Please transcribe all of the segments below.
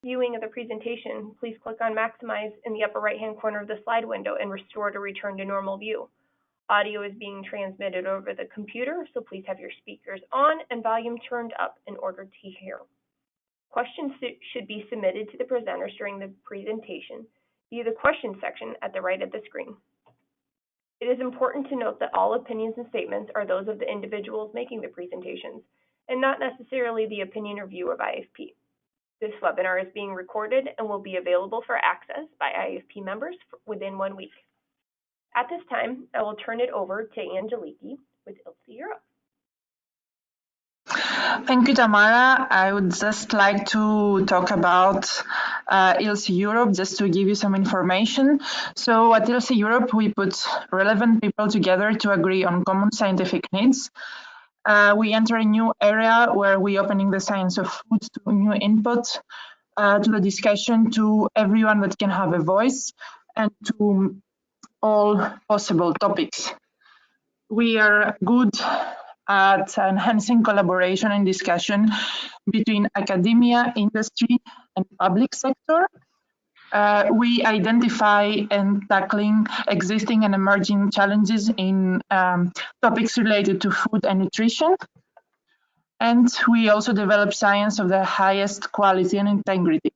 viewing of the presentation, please click on Maximize in the upper right-hand corner of the slide window and restore to return to normal view. Audio is being transmitted over the computer, so please have your speakers on and volume turned up in order to hear. Questions should be submitted to the presenters during the presentation via the question section at the right of the screen. It is important to note that all opinions and statements are those of the individuals making the presentations and not necessarily the opinion or view of IFP. This webinar is being recorded and will be available for access by IFP members within 1 week. At this time, I will turn it over to Angeliki with ILSI Europe. Thank you, Tamara. I would just like to talk about ILSI Europe, just to give you some information. So at ILSI Europe, we put relevant people together to agree on common scientific needs. We enter a new area where we're opening the science of food to new input, to the discussion, to everyone that can have a voice, and to all possible topics. We are good at enhancing collaboration and discussion between academia, industry, and public sector. We identify and tackling existing and emerging challenges in topics related to food and nutrition. And we also develop science of the highest quality and integrity.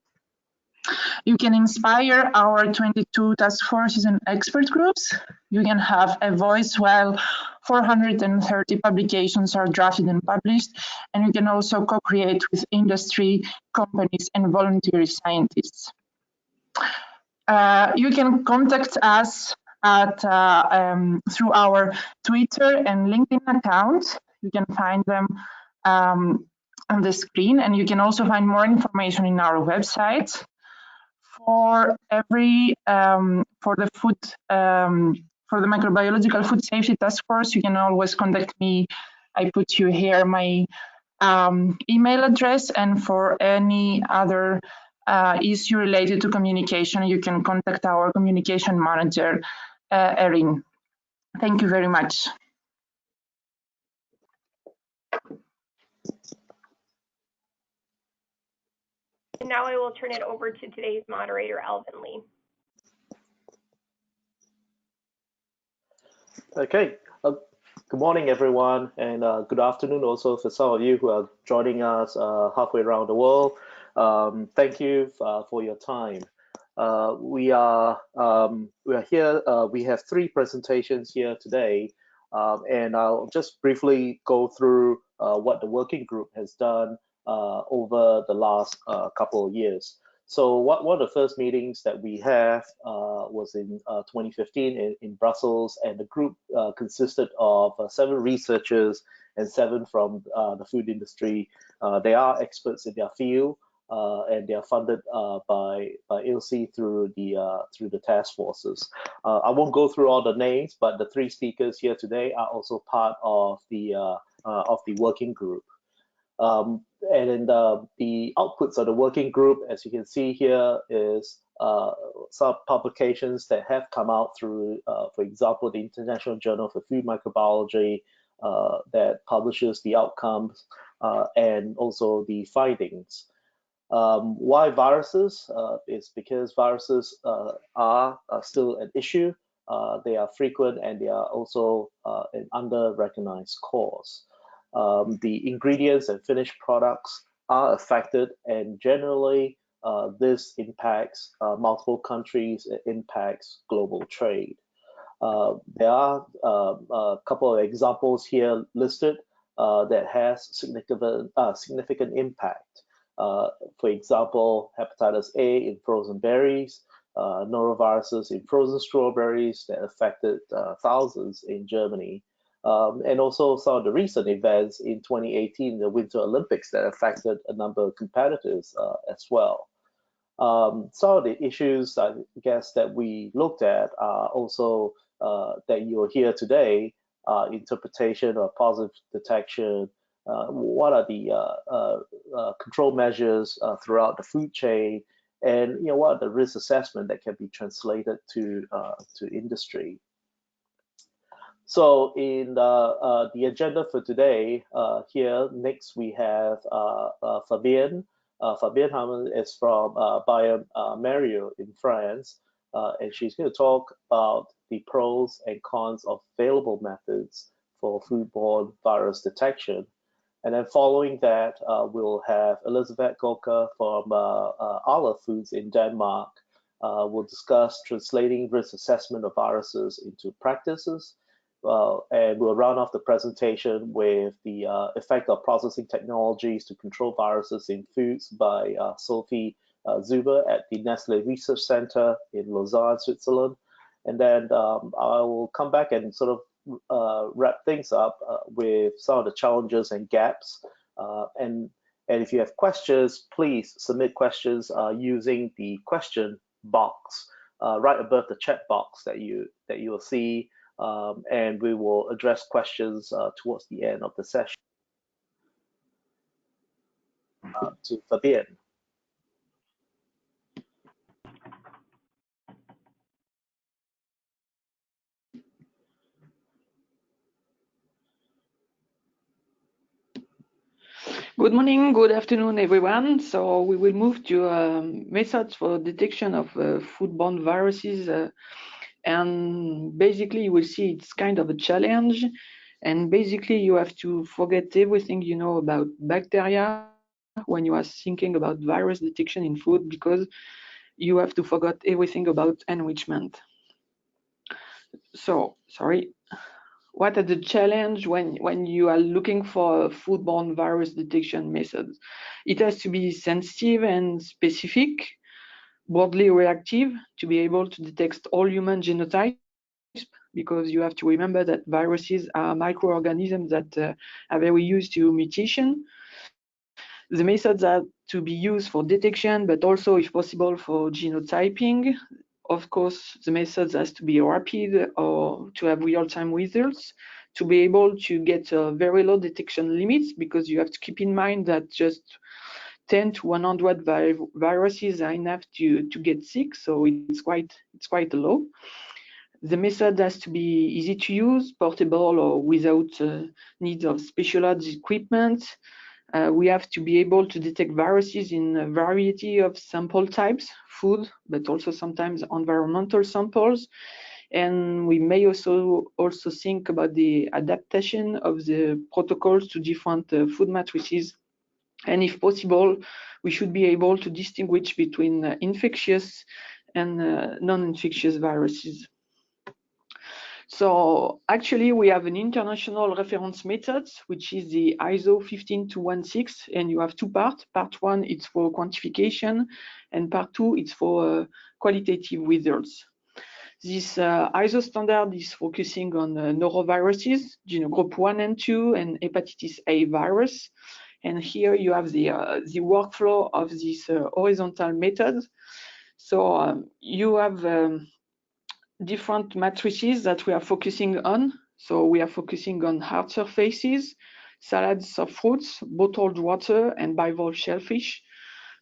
You can inspire our 22 task forces and expert groups. You can have a voice while 430 publications are drafted and published, and you can also co-create with industry, companies, and volunteer scientists. You can contact us at through our Twitter and LinkedIn account. You can find them on the screen, and you can also find more information in our website. For every for the microbiological food safety task force, you can always contact me. I put you here my email address, and for any other issue related to communication, you can contact our communication manager, Erin. Thank you very much. And now I will turn it over to today's moderator, Alvin Lee. Okay, good morning, everyone, and good afternoon also for some of you who are joining us halfway around the world. Thank you for your time. We are here. We have 3 presentations here today, and I'll just briefly go through what the working group has done over the last couple of years. So one of the first meetings that we have was in 2015 in Brussels, and the group consisted of 7 researchers and 7 from the food industry. They are experts in their field, and they are funded by ILSI through the task forces. I won't go through all the names, but the 3 speakers here today are also part of the working group. And then the outputs of the working group, as you can see here, is some publications that have come out through, for example, the International Journal for Food Microbiology that publishes the outcomes and also the findings. Why viruses? It's because viruses are still an issue. They are frequent, and they are also an under-recognized cause. The ingredients and finished products are affected, and generally this impacts multiple countries. It impacts global trade. There are a couple of examples here listed that has significant impact. For example, hepatitis A in frozen berries, noroviruses in frozen strawberries that affected thousands in Germany. And also some of the recent events in 2018, the Winter Olympics, that affected a number of competitors as well. Some of the issues, I guess, that we looked at are also that you'll hear today, interpretation or positive detection. What are the control measures throughout the food chain, and what are the risk assessment that can be translated to industry. So in the agenda for today, here next we have Fabienne Fabienne Hamel is from bioMérieux in France, and she's going to talk about the pros and cons of available methods for foodborne virus detection. And then following that, we'll have Elizabeth Golka from Arla Foods in Denmark. We'll discuss translating risk assessment of viruses into practices. And we'll round off the presentation with the effect of processing technologies to control viruses in foods by Sophie Zuber at the Nestle Research Center in Lausanne, Switzerland. And then I will come back and sort of wrap things up with some of the challenges and gaps. And if you have questions, please submit questions using the question box right above the chat box that you will see. And we will address questions towards the end of the session. To Fabienne. Good morning, good afternoon, everyone. So we will move to methods for detection of foodborne viruses. And basically, you will see it's kind of a challenge. And basically, you have to forget everything you know about bacteria when you are thinking about virus detection in food, because you have to forget everything about enrichment. So, sorry. What are the challenge when you are looking for foodborne virus detection methods? It has to be sensitive and specific, broadly reactive to be able to detect all human genotypes, because you have to remember that viruses are microorganisms that are very used to mutation. The methods are to be used for detection, but also, if possible, for genotyping. Of course, the methods has to be rapid or to have real-time results, to be able to get very low detection limits, because you have to keep in mind that just 10 to 100 viruses are enough to get sick, so it's quite low. The method has to be easy to use, portable or without needs of specialized equipment. We have to be able to detect viruses in a variety of sample types, food, but also sometimes environmental samples. And we may also think about the adaptation of the protocols to different food matrices. And if possible, we should be able to distinguish between infectious and non-infectious viruses. So actually, we have an international reference method, which is the ISO 15216, and you have two parts. Part one, it's for quantification, and part two, it's for qualitative results. This ISO standard is focusing on noroviruses, genogroup 1 and 2, and hepatitis A virus. And here you have the workflow of this horizontal method. So you have different matrices that we are focusing on. So we are focusing on hard surfaces, salads, soft fruits, bottled water, and bivalve shellfish.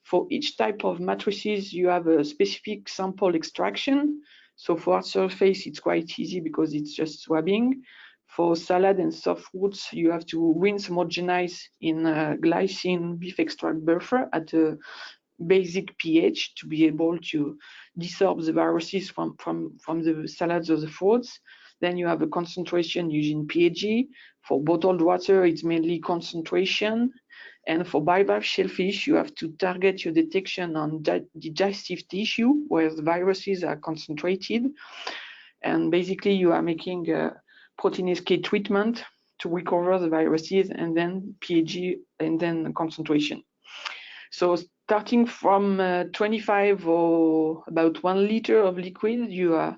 For each type of matrices, you have a specific sample extraction. So for hard surface, it's quite easy because it's just swabbing. For salad and soft fruits, you have to rinse homogenize in glycine beef extract buffer at a basic pH to be able to desorb the viruses from the salads or the fruits. Then you have a concentration using pH. For bottled water, it's mainly concentration. And for bivalve shellfish, you have to target your detection on digestive tissue where the viruses are concentrated. And basically, you are making a proteinase K treatment to recover the viruses, and then pH, and then concentration. So starting from 25 or about 1 liter of liquid, you are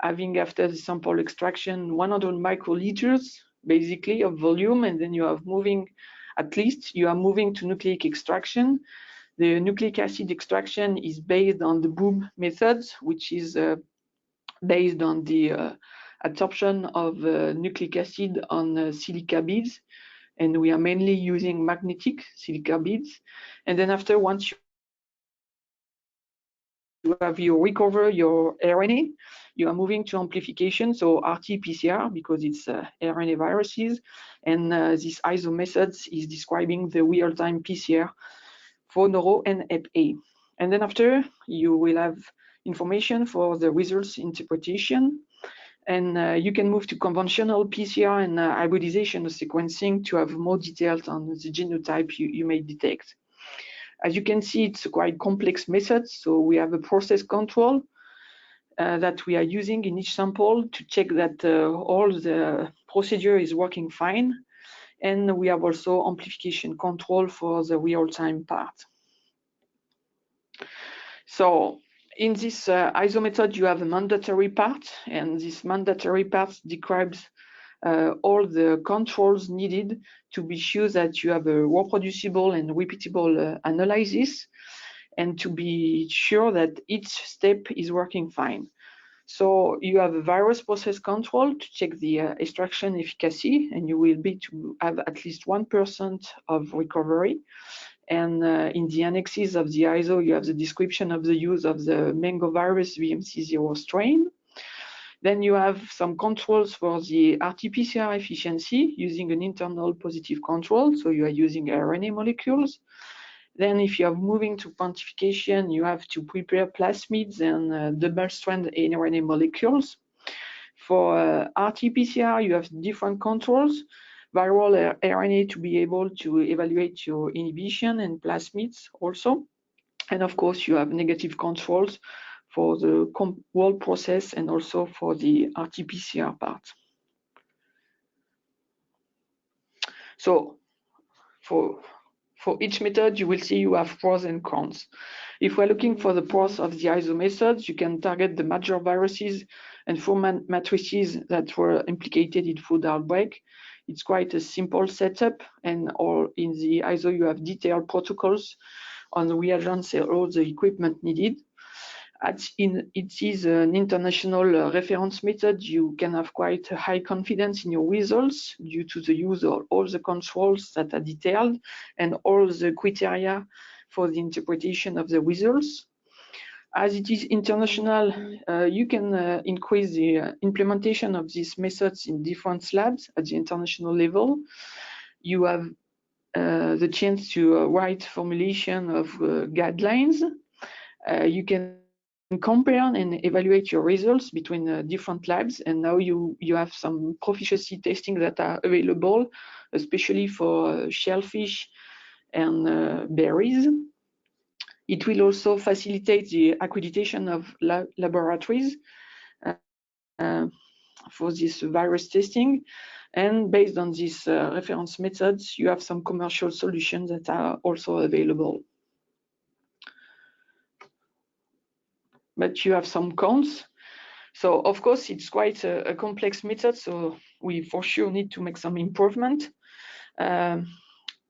having, after the sample extraction, 100 microliters basically of volume, and then you are moving, at least you are moving to nucleic extraction. The nucleic acid extraction is based on the boob methods, which is based on the adsorption of nucleic acid on silica beads. And we are mainly using magnetic silica beads. And then after, once you have recover your RNA, you are moving to amplification, so RT-PCR, because it's RNA viruses. And this ISO methods is describing the real-time PCR for neuro and HepA. And then after, you will have information for the results interpretation. And you can move to conventional PCR and hybridization of sequencing to have more details on the genotype you may detect. As you can see, it's a quite complex method. So we have a process control that we are using in each sample to check that all the procedure is working fine. And we have also amplification control for the real-time part. So in this ISO method, you have a mandatory part, and this mandatory part describes all the controls needed to be sure that you have a reproducible and repeatable analysis, and to be sure that each step is working fine. So you have a virus process control to check the extraction efficacy, and you will be to have at least 1% of recovery. And in the annexes of the ISO, you have the description of the use of the mango virus VMC0 strain. Then you have some controls for the RT-PCR efficiency using an internal positive control. So you are using RNA molecules. Then if you are moving to quantification, you have to prepare plasmids and double-strand RNA molecules. For RT-PCR, you have different controls. Viral RNA to be able to evaluate your inhibition, and plasmids also. And of course, you have negative controls for the whole process and also for the RT-PCR part. So for each method, you will see you have pros and cons. If we're looking for the pros of the ISO methods, you can target the major viruses and food matrices that were implicated in food outbreak. It's quite a simple setup, and all in the ISO you have detailed protocols on the reagents and all the equipment needed. It is an international reference method. You can have quite a high confidence in your results due to the use of all the controls that are detailed and all the criteria for the interpretation of the results. As it is international, you can increase the implementation of these methods in different labs at the international level. You have the chance to write formulation of guidelines. You can compare and evaluate your results between different labs, and now you have some proficiency testing that are available, especially for shellfish and berries. It will also facilitate the accreditation of laboratories for this virus testing. And based on these reference methods, you have some commercial solutions that are also available. But you have some cons. So of course, it's quite a complex method, so we for sure need to make some improvement.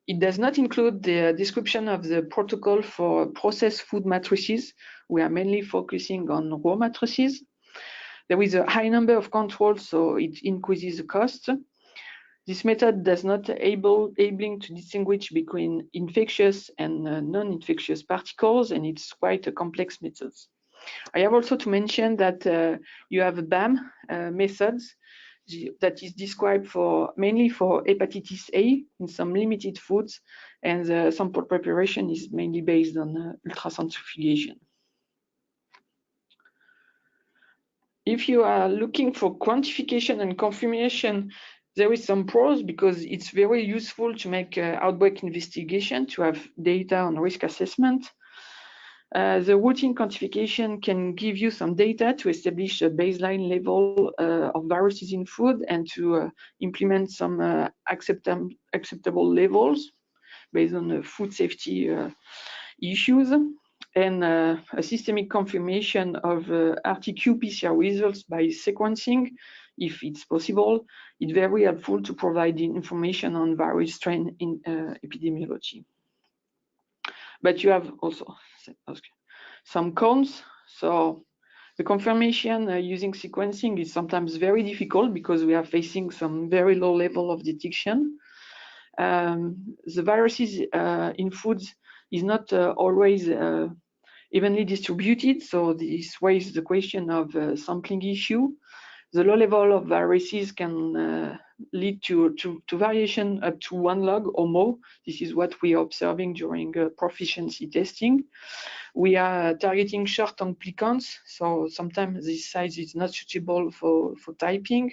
It does not include the description of the protocol for processed food matrices. We are mainly focusing on raw matrices. There is a high number of controls, so it increases the cost. This method does not enabling to distinguish between infectious and non-infectious particles, and it's quite a complex method. I have also to mention that you have a BAM methods that is described mainly for hepatitis A in some limited foods, and the sample preparation is mainly based on ultracentrifugation. If you are looking for quantification and confirmation, there is some pros because it's very useful to make outbreak investigation, to have data on risk assessment. The routine quantification can give you some data to establish a baseline level of viruses in food and to implement some acceptable levels based on the food safety issues. And a systemic confirmation of RT-qPCR results by sequencing, if it's possible, it's very helpful to provide the information on virus strain in epidemiology. But you have also some cons. So the confirmation using sequencing is sometimes very difficult because we are facing some very low level of detection. The viruses in foods is not always evenly distributed, so this raises the question of sampling issue. The low level of viruses can lead to variation up to 1 log or more. This is what we are observing during proficiency testing. We are targeting short amplicons, so sometimes this size is not suitable for typing.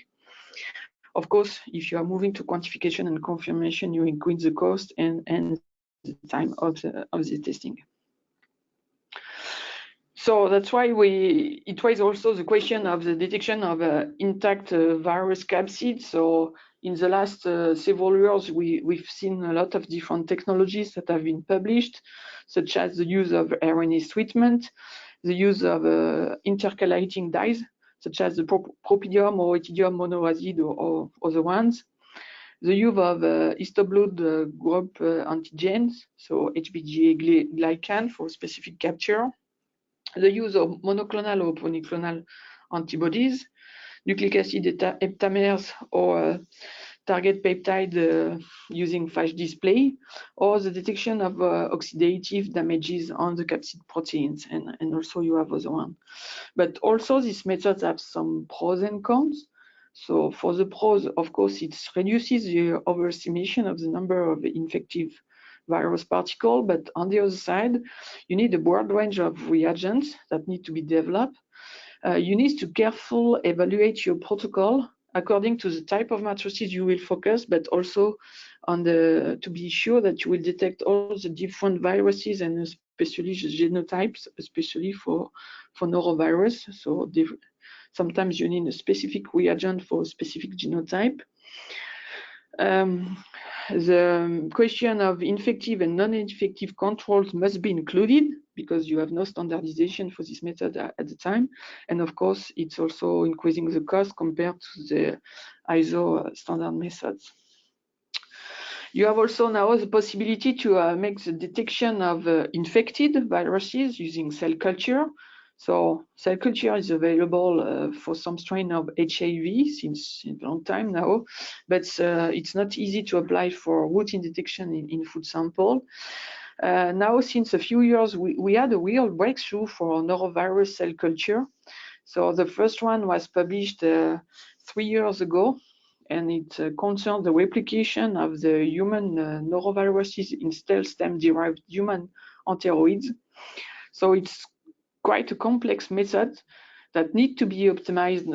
Of course, if you are moving to quantification and confirmation, you increase the cost and the time of the testing. So that's why it was also the question of the detection of intact virus capsid. So in the last several years, we've seen a lot of different technologies that have been published, such as the use of RNA treatment, the use of intercalating dyes, such as the propidium or etidium monoacid or other ones, the use of histoblood group antigens, so HBG glycan for specific capture, the use of monoclonal or polyclonal antibodies, nucleic acid heptamers or target peptide using flash display, or the detection of oxidative damages on the capsid proteins, and also you have other one. But also these methods have some pros and cons. So for the pros, of course, it reduces the overestimation of the number of infective virus particles, but on the other side, you need a broad range of reagents that need to be developed. You need to carefully evaluate your protocol according to the type of matrices you will focus, but also on to be sure that you will detect all the different viruses and especially the genotypes, especially for norovirus. So sometimes you need a specific reagent for a specific genotype. The question of infective and non-infective controls must be included because you have no standardization for this method at the time. And of course, it's also increasing the cost compared to the ISO standard methods. You have also now the possibility to make the detection of infected viruses using cell culture. So cell culture is available for some strain of HIV since a long time now, but it's not easy to apply for routine detection in food sample. Now, since a few years, we had a real breakthrough for norovirus cell culture. So the first one was published 3 years ago, and it concerned the replication of the human noroviruses in stem-derived human enteroids. So it's quite a complex method that need to be optimized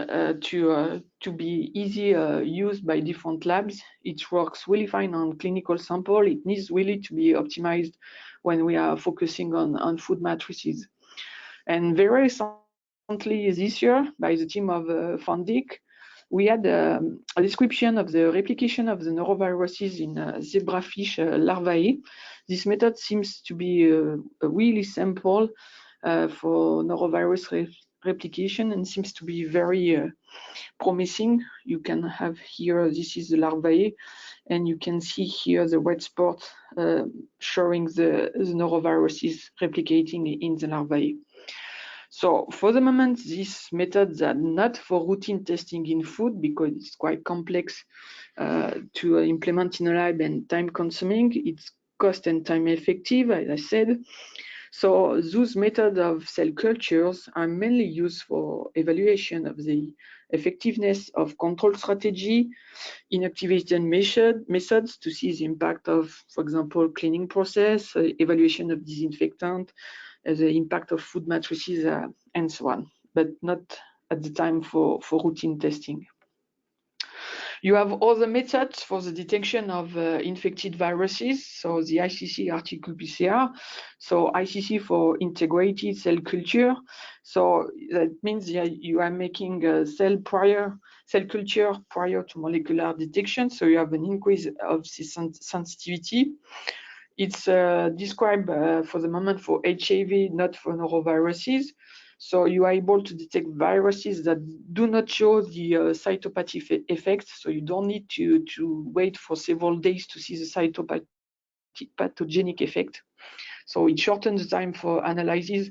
to be easy used by different labs. It works really fine on clinical sample. It needs really to be optimized when we are focusing on food matrices. And very recently this year, by the team of Van Dijk, we had a description of the replication of the noroviruses in zebrafish larvae. This method seems to be really simple for norovirus replication and seems to be very promising. You can have here, this is the larvae, and you can see here the red spot showing the noroviruses replicating in the larvae. So for the moment, these methods are not for routine testing in food because it's quite complex to implement in a lab and time consuming. It's cost and time effective, as I said. So those methods of cell cultures are mainly used for evaluation of the effectiveness of control strategy, inactivation methods to see the impact of, for example, cleaning process, evaluation of disinfectant, the impact of food matrices, and so on, but not at the time for routine testing. You have other methods for the detection of infected viruses. So the ICC RT-qPCR, so ICC for integrated cell culture. So that means you are making a cell culture prior to molecular detection. So you have an increase of the sensitivity. It's described for the moment for HIV, not for noroviruses. So you are able to detect viruses that do not show the cytopathic effect. So you don't need to wait for several days to see the cytopathogenic effect. So it shortens the time for analysis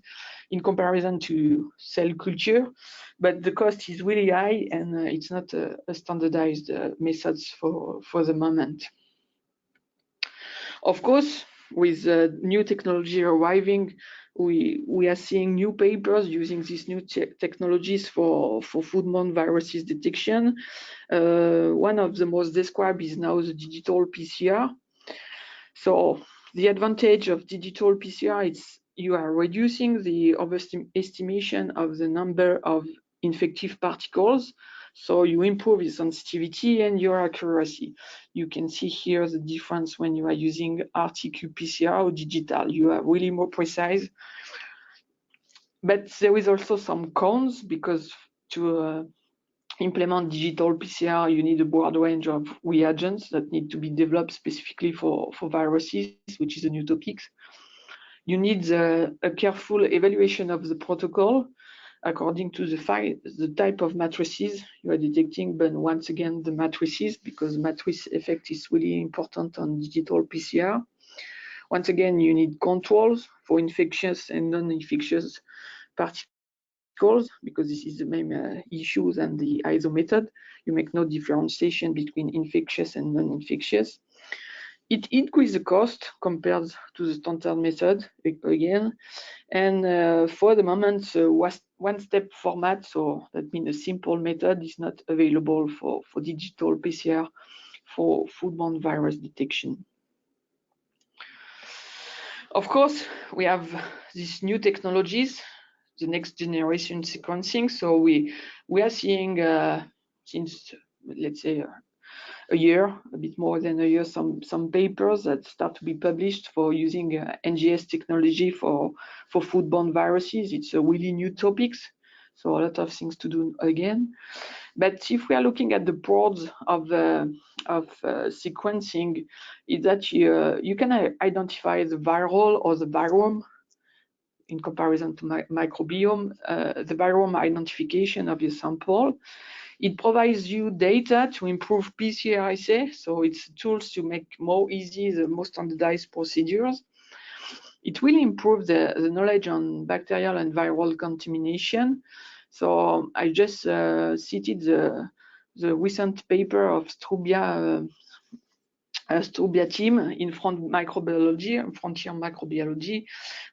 in comparison to cell culture, but the cost is really high and it's not a standardized methods for the moment. Of course, with new technology arriving, we are seeing new papers using these new technologies for foodborne viruses detection. One of the most described is now the digital PCR. So the advantage of digital PCR is you are reducing the overestimation of the number of infective particles. So you improve the sensitivity and your accuracy. You can see here the difference when you are using RT-qPCR or digital. You are really more precise. But there is also some cons, because to implement digital PCR, you need a broad range of reagents that need to be developed specifically for viruses, which is a new topic. You need a careful evaluation of the protocol according to the type of matrices you are detecting, but once again, the matrices, because matrix effect is really important on digital PCR. Once again, you need controls for infectious and non-infectious particles, because this is the main issue than the ISO method. You make no differentiation between infectious and non-infectious. It increases the cost compared to the standard method again. And for the moment, one-step format, so that means a simple method, is not available for digital PCR for foodborne virus detection. Of course, we have these new technologies, the next generation sequencing. So we are seeing since, let's say, a year, a bit more than a year, some papers that start to be published for using NGS technology for foodborne viruses. It's a really new topic, so a lot of things to do again. But if we are looking at the pros of sequencing, is that you can identify the viral or the virome in comparison to microbiome, the virome identification of your sample. It provides you data to improve PCR assay, so it's tools to make more easy the more standardized procedures. It will improve the knowledge on bacterial and viral contamination. So I just cited the recent paper of Strubia team in Frontier Microbiology,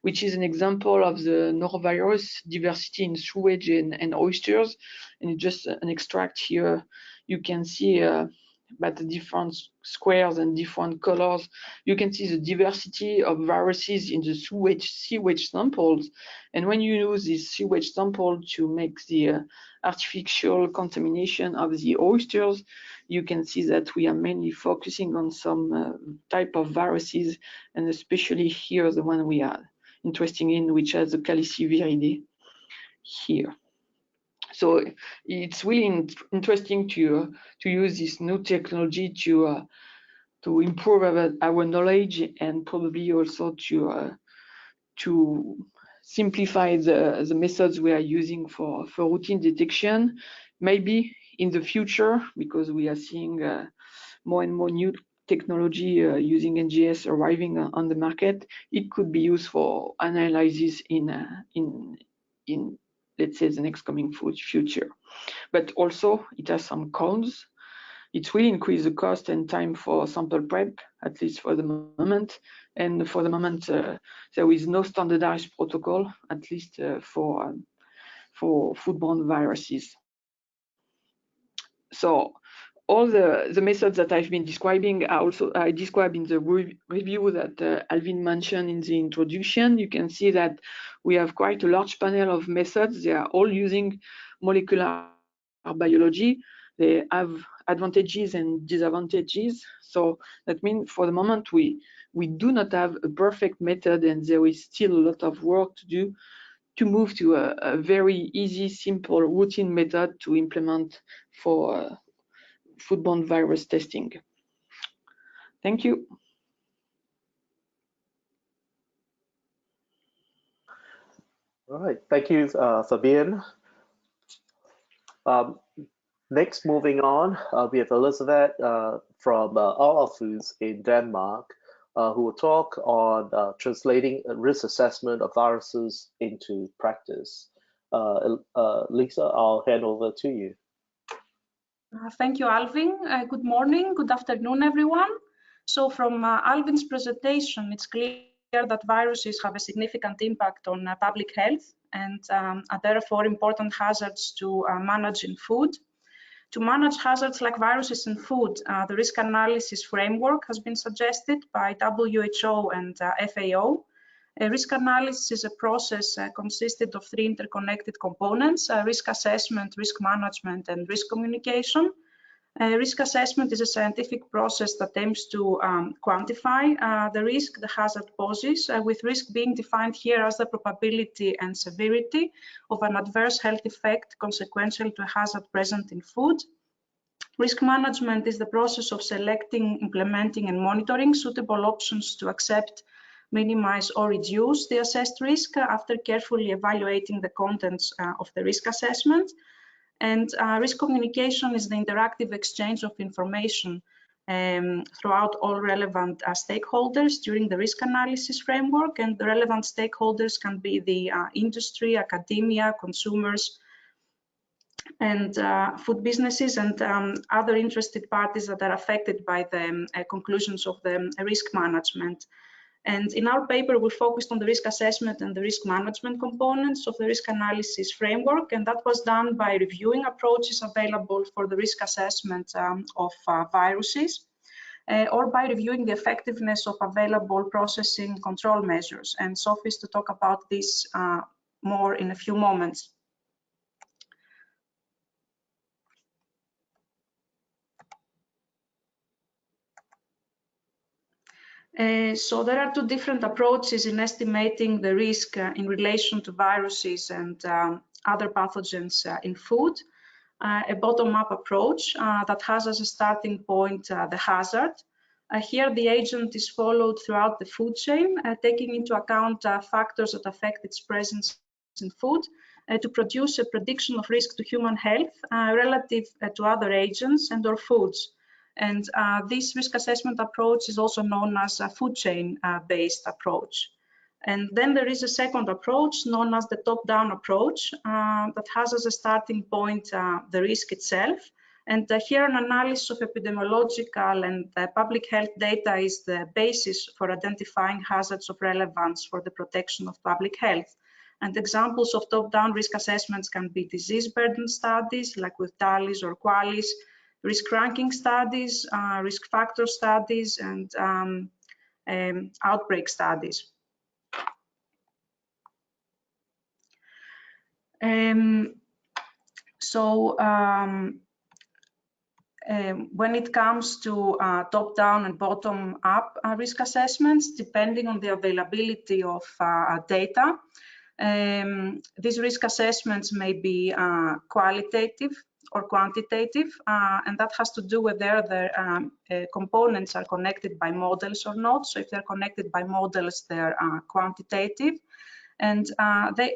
which is an example of the norovirus diversity in sewage and oysters. And just an extract here, you can see by the different squares and different colors, you can see the diversity of viruses in the sewage samples. And when you use this sewage sample to make the artificial contamination of the oysters, you can see that we are mainly focusing on some type of viruses, and especially here the one we are interested in, which has the Caliciviridae here. So it's really interesting to use this new technology to improve our knowledge, and probably also to simplify the methods we are using for routine detection. Maybe in the future, because we are seeing more and more new technology using NGS arriving on the market, it could be used for analysis in let's say the next coming future. But also it has some cons. It will increase the cost and time for sample prep, at least for the moment. And for the moment, there is no standardized protocol, at least for foodborne viruses. So all the methods that I've been describing I described in the review that Alvin mentioned in the introduction. You can see that we have quite a large panel of methods. They are all using molecular biology. They have advantages and disadvantages. So that means for the moment we do not have a perfect method, and there is still a lot of work to do to move to a very easy, simple, routine method to implement for foodborne virus testing. Thank you. All right, thank you, Fabienne. Next, moving on, we have Elizabeth from Our Foods in Denmark, who will talk on translating risk assessment of viruses into practice. Lisa, I'll hand over to you. Thank you, Alvin. Good morning, good afternoon, everyone. So from Alvin's presentation, it's clear that viruses have a significant impact on public health and are therefore important hazards to manage in food. To manage hazards like viruses in food, the risk analysis framework has been suggested by WHO and FAO. A risk analysis is a process consisted of 3 interconnected components: risk assessment, risk management, and risk communication. Risk assessment is a scientific process that aims to quantify the risk the hazard poses, with risk being defined here as the probability and severity of an adverse health effect consequential to a hazard present in food. Risk management is the process of selecting, implementing, and monitoring suitable options to accept, minimize, or reduce the assessed risk after carefully evaluating the contents of the risk assessment. And risk communication is the interactive exchange of information throughout all relevant stakeholders during the risk analysis framework. And the relevant stakeholders can be the industry, academia, consumers, and food businesses, and other interested parties that are affected by the conclusions of the risk management. And in our paper, we focused on the risk assessment and the risk management components of the risk analysis framework, and that was done by reviewing approaches available for the risk assessment of viruses, or by reviewing the effectiveness of available processing control measures. And Sophie is to talk about this more in a few moments. So there are 2 different approaches in estimating the risk in relation to viruses and other pathogens in food. A bottom-up approach that has as a starting point the hazard. Here the agent is followed throughout the food chain, taking into account factors that affect its presence in food to produce a prediction of risk to human health relative to other agents and or foods. And this risk assessment approach is also known as a food chain based approach. And then there is a second approach known as the top-down approach that has as a starting point the risk itself. And here an analysis of epidemiological and public health data is the basis for identifying hazards of relevance for the protection of public health. And examples of top-down risk assessments can be disease burden studies like with TALIS or QUALIS, risk ranking studies, risk factor studies, and outbreak studies. When it comes to top-down and bottom-up risk assessments, depending on the availability of data, these risk assessments may be qualitative or quantitative, and that has to do with whether the components are connected by models or not. So if they're connected by models, they're quantitative. And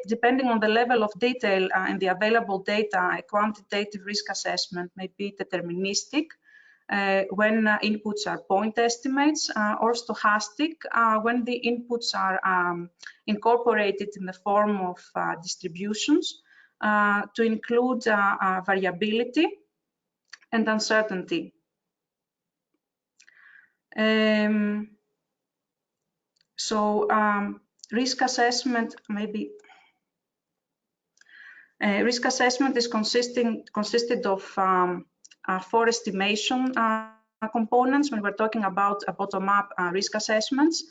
depending on the level of detail in the available data, a quantitative risk assessment may be deterministic when inputs are point estimates, or stochastic when the inputs are incorporated in the form of distributions to include variability and uncertainty. Risk assessment risk assessment is consisted of 4 estimation components when we're talking about bottom-up risk assessments.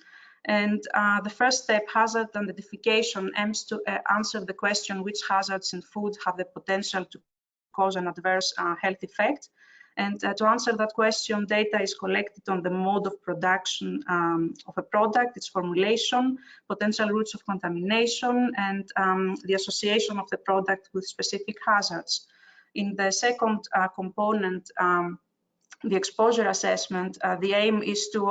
And the first step, hazard identification, aims to answer the question which hazards in food have the potential to cause an adverse health effect. And to answer that question, data is collected on the mode of production of a product, its formulation, potential routes of contamination, and the association of the product with specific hazards. In the second component, the exposure assessment, the aim is to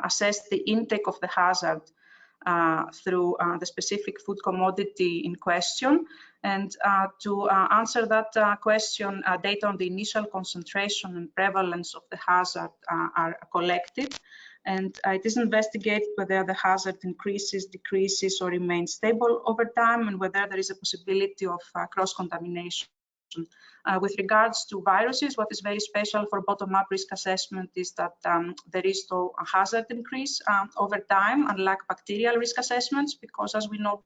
assess the intake of the hazard through the specific food commodity in question. And to answer that question, data on the initial concentration and prevalence of the hazard are collected. And it is investigated whether the hazard increases, decreases, or remains stable over time, and whether there is a possibility of cross-contamination With regards to viruses, what is very special for bottom-up risk assessment is that there is no hazard increase over time, unlike bacterial risk assessments, because as we know,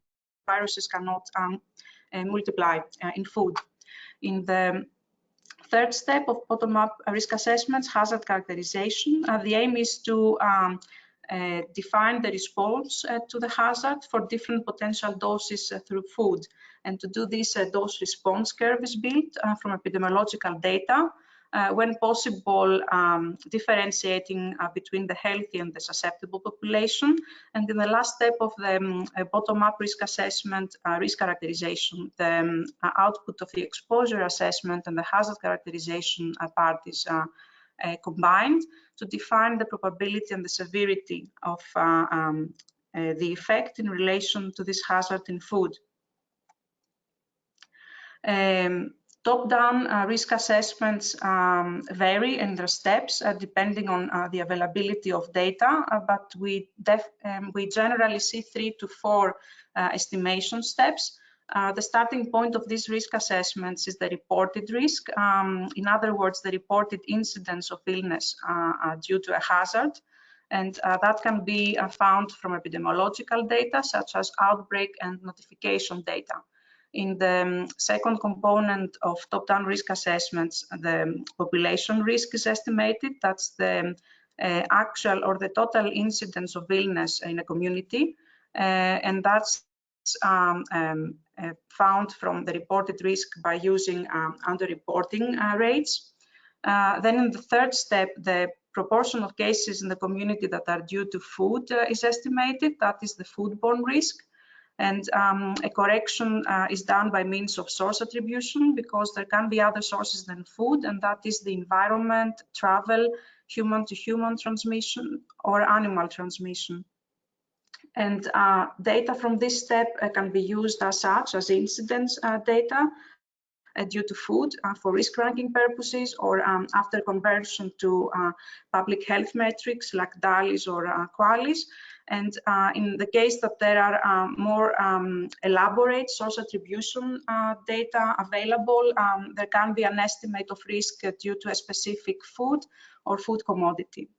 viruses cannot multiply in food. In the third step of bottom-up risk assessments, hazard characterization, the aim is to define the response to the hazard for different potential doses through food. And to do this, a dose response curve is built from epidemiological data, when possible, differentiating between the healthy and the susceptible population. And in the last step of the bottom-up risk assessment, risk characterization, the output of the exposure assessment and the hazard characterization part is combined to define the probability and the severity of the effect in relation to this hazard in food. Top-down risk assessments vary in their steps depending on the availability of data, but we generally see 3 to 4 estimation steps. The starting point of these risk assessments is the reported risk. In other words, the reported incidence of illness due to a hazard. And that can be found from epidemiological data, such as outbreak and notification data. In the second component of top-down risk assessments, the population risk is estimated. That's the actual or the total incidence of illness in a community. And that's found from the reported risk by using underreporting rates. Then in the third step, the proportion of cases in the community that are due to food is estimated. That is the foodborne risk. And a correction is done by means of source attribution, because there can be other sources than food, and that is the environment, travel, human-to-human transmission, or animal transmission. And data from this step can be used as such as incidence data due to food for risk ranking purposes, or after conversion to public health metrics like DALYs or QALYs. And in the case that there are more elaborate source attribution data available, there can be an estimate of risk due to a specific food or food commodity.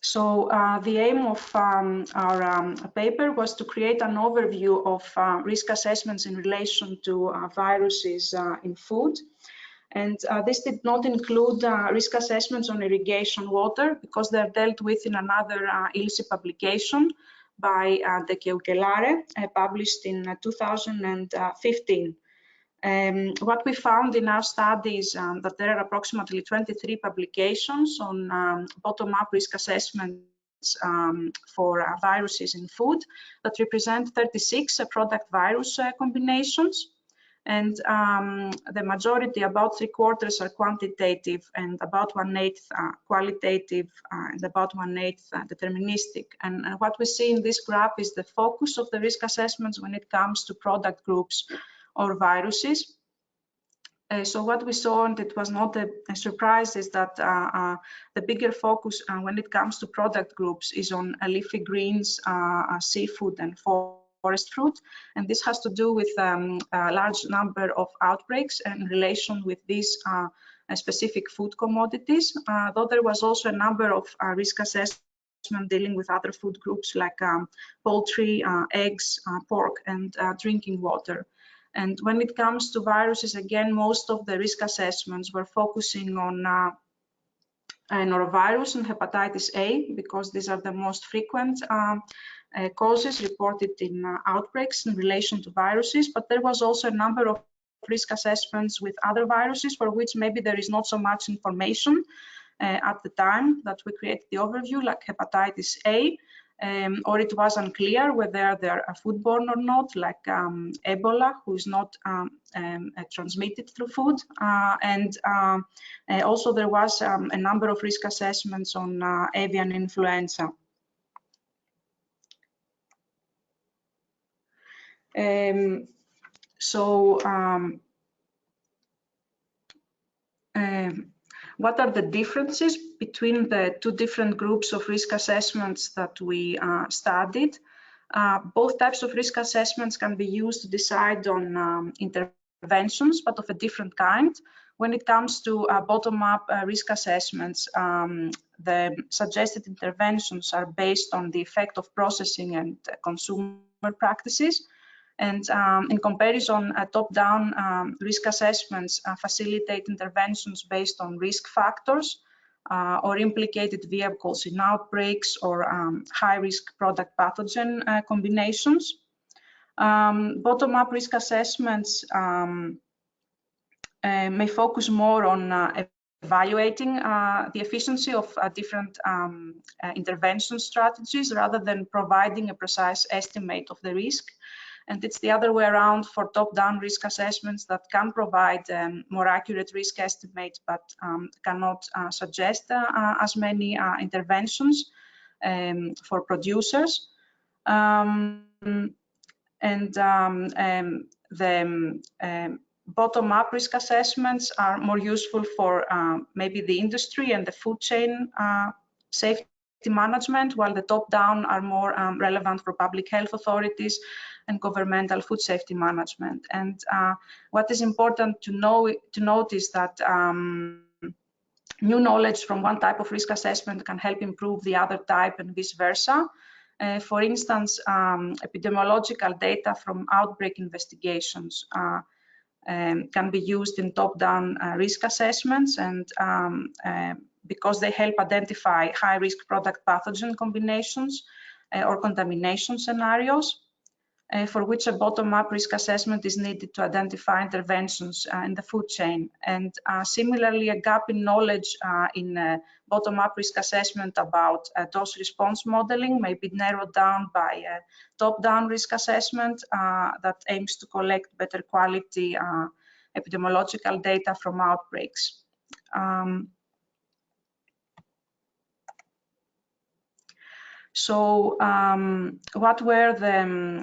So the aim of our paper was to create an overview of risk assessments in relation to viruses in food. And this did not include risk assessments on irrigation water, because they're dealt with in another ILSI publication by De Keukelare, published in 2015. What we found in our studies that there are approximately 23 publications on bottom-up risk assessments for viruses in food that represent 36 product virus combinations. And the majority, about 3/4, are quantitative, and about 1/8 qualitative, and about 1/8 deterministic. And what we see in this graph is the focus of the risk assessments when it comes to product groups or viruses. So what we saw, and it was not a surprise, is that the bigger focus when it comes to product groups is on leafy greens, seafood, and forest fruit. And this has to do with a large number of outbreaks in relation with these specific food commodities, though there was also a number of risk assessment dealing with other food groups like poultry, eggs, pork, and drinking water. And when it comes to viruses, again, most of the risk assessments were focusing on norovirus and hepatitis A, because these are the most frequent causes reported in outbreaks in relation to viruses. But there was also a number of risk assessments with other viruses for which maybe there is not so much information at the time that we created the overview, like hepatitis A. Or it was unclear whether they're foodborne or not, like Ebola, who is not transmitted through food. And also there was a number of risk assessments on avian influenza. what are the differences between the two different groups of risk assessments that we studied? Both types of risk assessments can be used to decide on interventions, but of a different kind. When it comes to bottom-up risk assessments, the suggested interventions are based on the effect of processing and consumer practices. And in comparison, top-down risk assessments facilitate interventions based on risk factors or implicated vehicles in outbreaks or high-risk product pathogen combinations. Bottom-up risk assessments may focus more on evaluating the efficiency of different intervention strategies rather than providing a precise estimate of the risk. And it's the other way around for top-down risk assessments that can provide more accurate risk estimates, but cannot suggest as many interventions for producers. The bottom-up risk assessments are more useful for maybe the industry and the food chain safety management, while the top-down are more relevant for public health authorities and governmental food safety management. And what is important to note is that new knowledge from one type of risk assessment can help improve the other type and vice versa. For instance, epidemiological data from outbreak investigations can be used in top-down risk assessments, and because they help identify high-risk product pathogen combinations or contamination scenarios, for which a bottom-up risk assessment is needed to identify interventions in the food chain. And similarly, a gap in knowledge in bottom-up risk assessment about dose response modeling may be narrowed down by a top-down risk assessment that aims to collect better quality epidemiological data from outbreaks. So what were the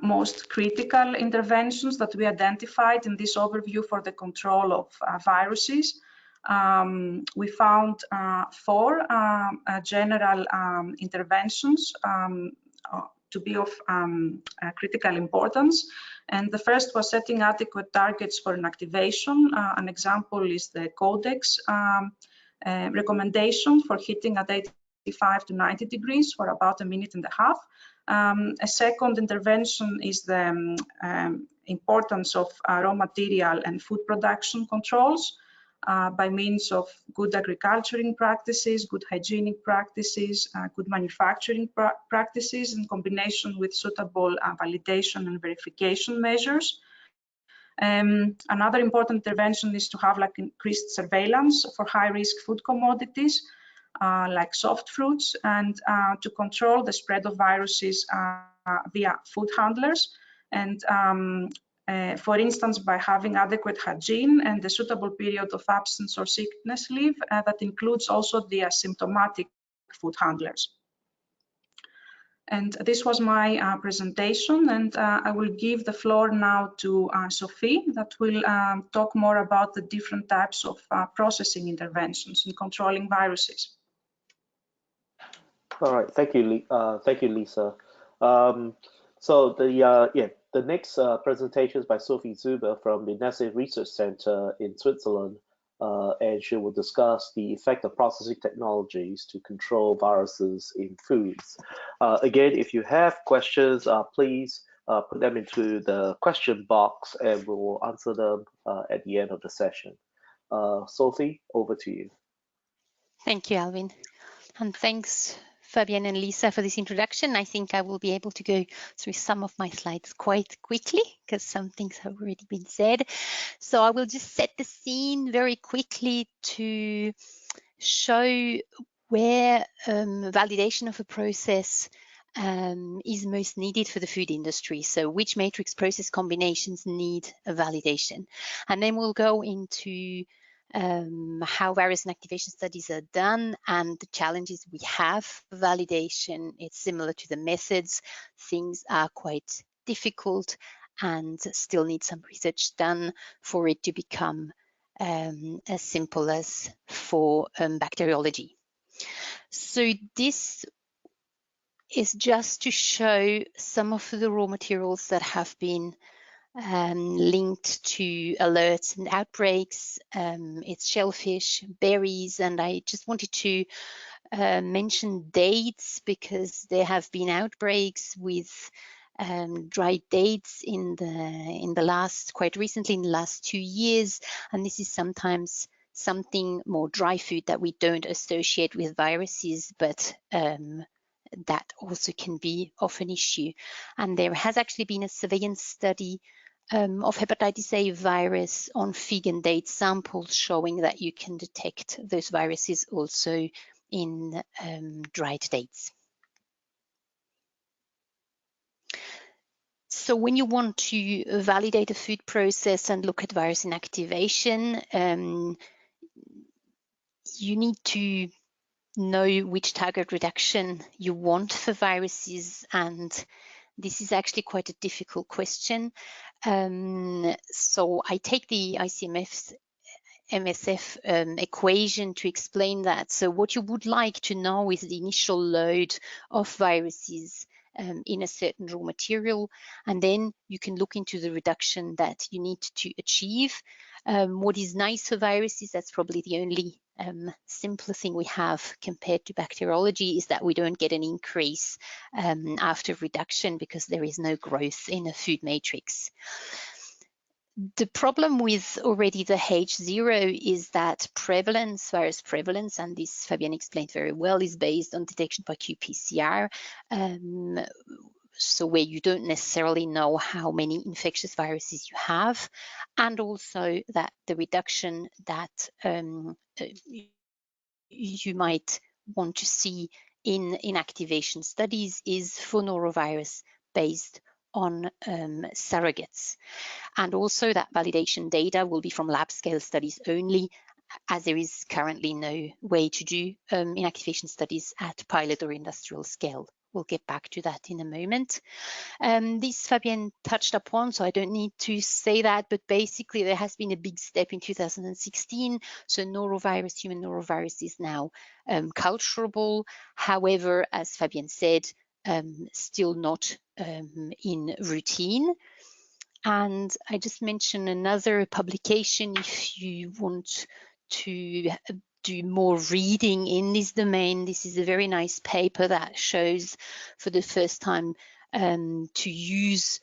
most critical interventions that we identified in this overview for the control of viruses? We found 4 general interventions to be of critical importance. And the first was setting adequate targets for inactivation. An example is the Codex recommendation for heating at 85 to 90 degrees for about 1.5 minutes. A second intervention is the importance of raw material and food production controls by means of good agriculturing practices, good hygienic practices, good manufacturing practices in combination with suitable validation and verification measures. Another important intervention is to have increased surveillance for high-risk food commodities like soft fruits, and to control the spread of viruses via food handlers, and for instance by having adequate hygiene and a suitable period of absence or sickness leave that includes also the asymptomatic food handlers. And this was my presentation, and I will give the floor now to Sophie, that will talk more about the different types of processing interventions in controlling viruses. All right, thank you, Lisa. So the next presentation is by Sophie Zuber from the Nesse Research Center in Switzerland, and she will discuss the effect of processing technologies to control viruses in foods. Again, if you have questions, please put them into the question box, and we will answer them at the end of the session. Sophie, over to you. Thank you, Alvin, and thanks Fabienne and Lisa for this introduction. I think I will be able to go through some of my slides quite quickly because some things have already been said. So I will just set the scene very quickly to show where validation of a process is most needed for the food industry. So which matrix process combinations need a validation. And then we'll go into how various inactivation studies are done and the challenges we have for validation. It's similar to the methods. Things are quite difficult and still need some research done for it to become as simple as for bacteriology. So this is just to show some of the raw materials that have been linked to alerts and outbreaks. It's shellfish, berries, and I just wanted to mention dates because there have been outbreaks with dried dates in the last, quite recently, in the last 2 years, and this is sometimes something more dry food that we don't associate with viruses, but that also can be of an issue. And there has actually been a surveillance study of hepatitis A virus on fig and date samples showing that you can detect those viruses also in dried dates. So when you want to validate a food process and look at virus inactivation, you need to know which target reduction you want for viruses, and this is actually quite a difficult question. So I take the ICMF's MSF equation to explain that. So what you would like to know is the initial load of viruses in a certain raw material, and then you can look into the reduction that you need to achieve. What is nice for viruses, that's probably the only simpler thing we have compared to bacteriology, is that we don't get an increase after reduction because there is no growth in a food matrix. The problem with already the H0 is that prevalence, virus prevalence, and this Fabienne explained very well, is based on detection by qPCR. So where you don't necessarily know how many infectious viruses you have, and also that the reduction that you might want to see in inactivation studies is for norovirus based on surrogates. And also that validation data will be from lab scale studies only, as there is currently no way to do inactivation studies at pilot or industrial scale. We'll get back to that in a moment. This Fabienne touched upon, so I don't need to say that, but basically there has been a big step in 2016. So norovirus, human norovirus, is now culturable. However, as Fabienne said, still not in routine. And I just mentioned another publication if you want to do more reading in this domain. This is a very nice paper that shows for the first time to use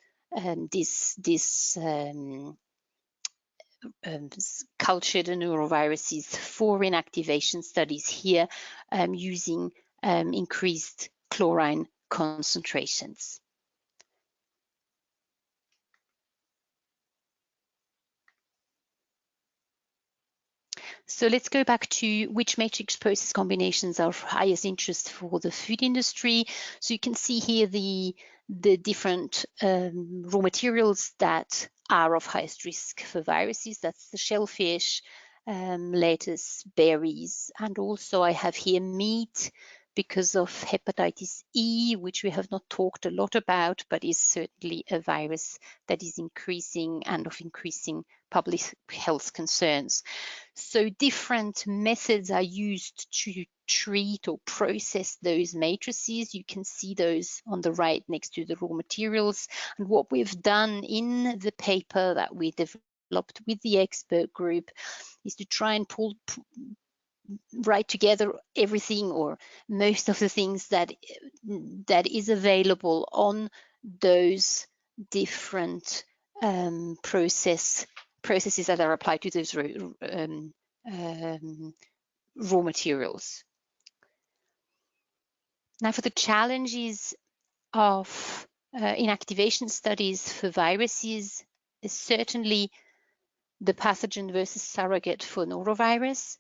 this cultured noroviruses for inactivation studies here using increased chlorine concentrations. So let's go back to which matrix process combinations are of highest interest for the food industry. So you can see here the different raw materials that are of highest risk for viruses. That's the shellfish, lettuce, berries, and also I have here meat because of hepatitis E, which we have not talked a lot about, but is certainly a virus that is increasing and of increasing public health concerns. So different methods are used to treat or process those matrices. You can see those on the right next to the raw materials. And what we've done in the paper that we developed with the expert group is to try and write together everything or most of the things that is available on those different processes that are applied to those raw materials. Now, for the challenges of inactivation studies for viruses is certainly the pathogen versus surrogate for norovirus,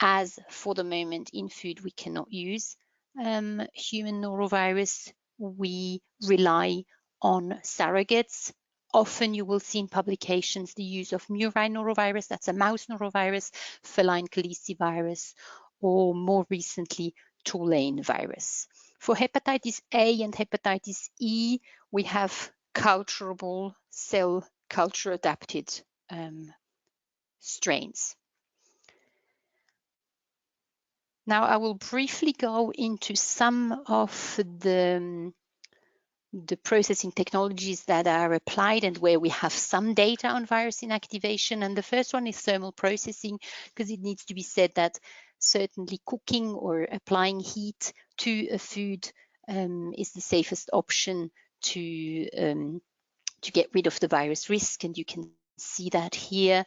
as for the moment in food we cannot use human norovirus. We rely on surrogates. Often you will see in publications the use of murine norovirus, that's a mouse norovirus, feline calicivirus, or more recently Tourlaine virus. For hepatitis A and hepatitis E, we have culturable cell culture adapted strains. Now I will briefly go into some of the processing technologies that are applied and where we have some data on virus inactivation. And the first one is thermal processing, because it needs to be said that certainly cooking or applying heat to a food is the safest option to get rid of the virus risk. And you can see that here,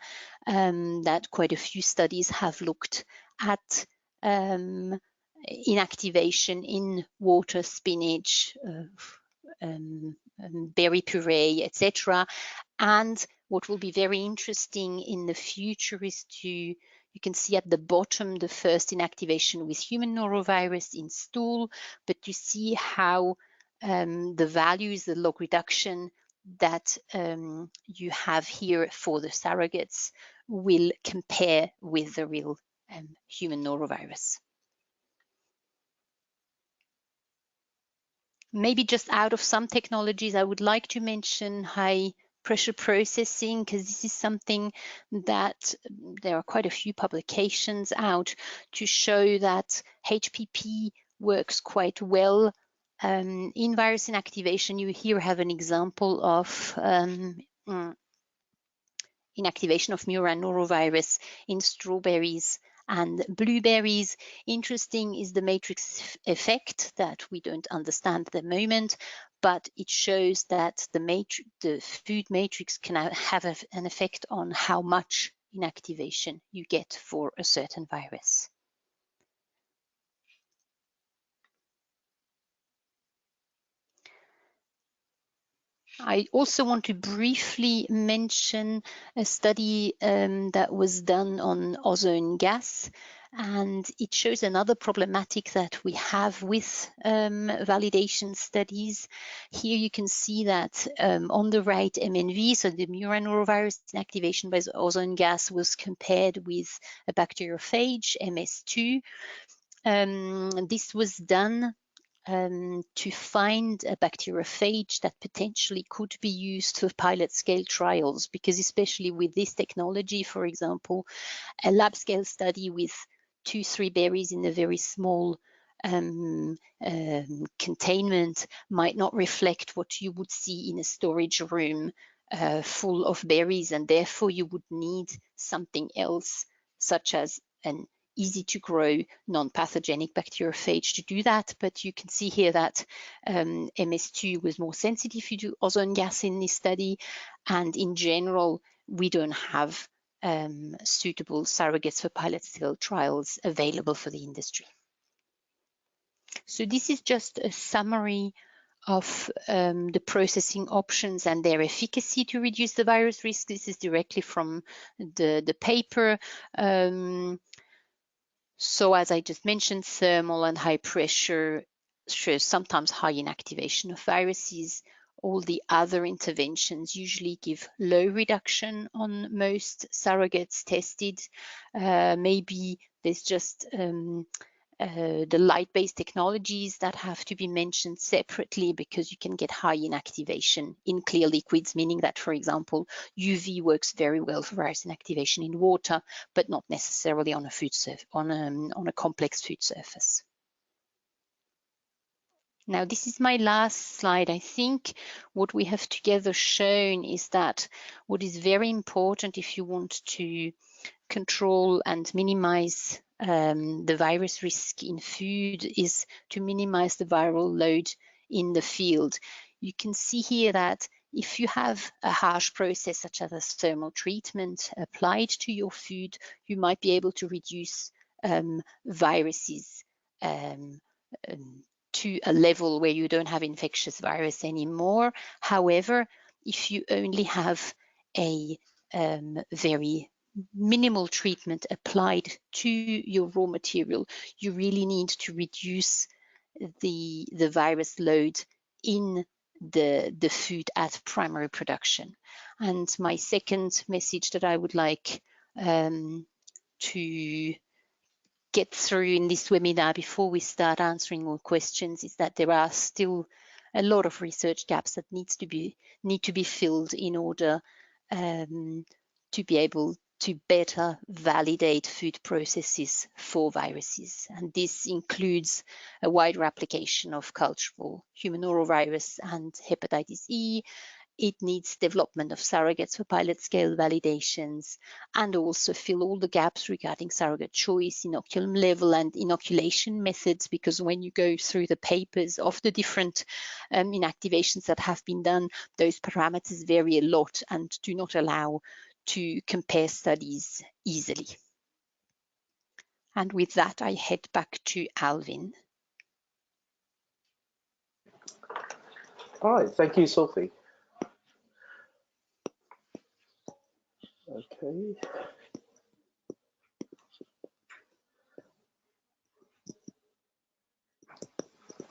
that quite a few studies have looked at inactivation in water, spinach, berry puree, etc. And what will be very interesting in the future is you can see at the bottom the first inactivation with human norovirus in stool, but you see how the values, the log reduction that you have here for the surrogates will compare with the real human norovirus. Maybe just out of some technologies, I would like to mention high pressure processing, because this is something that there are quite a few publications out to show that HPP works quite well in virus inactivation. You here have an example of inactivation of murine norovirus in strawberries and blueberries. Interesting is the matrix effect that we don't understand at the moment, but it shows that the food matrix can have an effect on how much inactivation you get for a certain virus. I also want to briefly mention a study that was done on ozone gas, and it shows another problematic that we have with validation studies. Here you can see that on the right, MNV, so the murine norovirus inactivation by ozone gas, was compared with a bacteriophage, MS2. This was done to find a bacteriophage that potentially could be used for pilot scale trials, because especially with this technology, for example, a lab scale study with 2-3 berries in a very small containment might not reflect what you would see in a storage room full of berries, and therefore you would need something else, such as an easy to grow non-pathogenic bacteriophage to do that. But you can see here that MS2 was more sensitive to ozone gas in this study, and in general we don't have suitable surrogates for pilot scale trials available for the industry. So this is just a summary of the processing options and their efficacy to reduce the virus risk. This is directly from the paper. So as I just mentioned, thermal and high pressure shows sometimes high inactivation of viruses. All the other interventions usually give low reduction on most surrogates tested. Maybe there's just the light-based technologies that have to be mentioned separately, because you can get high inactivation in clear liquids, meaning that, for example, UV works very well for virus inactivation in water, but not necessarily on a food on a complex food surface. Now, this is my last slide. I think what we have together shown is that what is very important if you want to control and minimize the virus risk in food is to minimize the viral load in the field. You can see here that if you have a harsh process such as a thermal treatment applied to your food, you might be able to reduce viruses to a level where you don't have infectious virus anymore. However, if you only have a very minimal treatment applied to your raw material, you really need to reduce the virus load in the food at primary production. And my second message that I would like to get through in this webinar before we start answering all questions is that there are still a lot of research gaps that need to be filled in order to be able to better validate food processes for viruses. And this includes a wider application of cultural human norovirus and hepatitis E. It needs development of surrogates for pilot scale validations, and also fill all the gaps regarding surrogate choice, inoculum level, and inoculation methods, because when you go through the papers of the different inactivations that have been done, those parameters vary a lot and do not allow to compare studies easily. And with that, I head back to Alvin. All right, thank you, Sophie. Okay.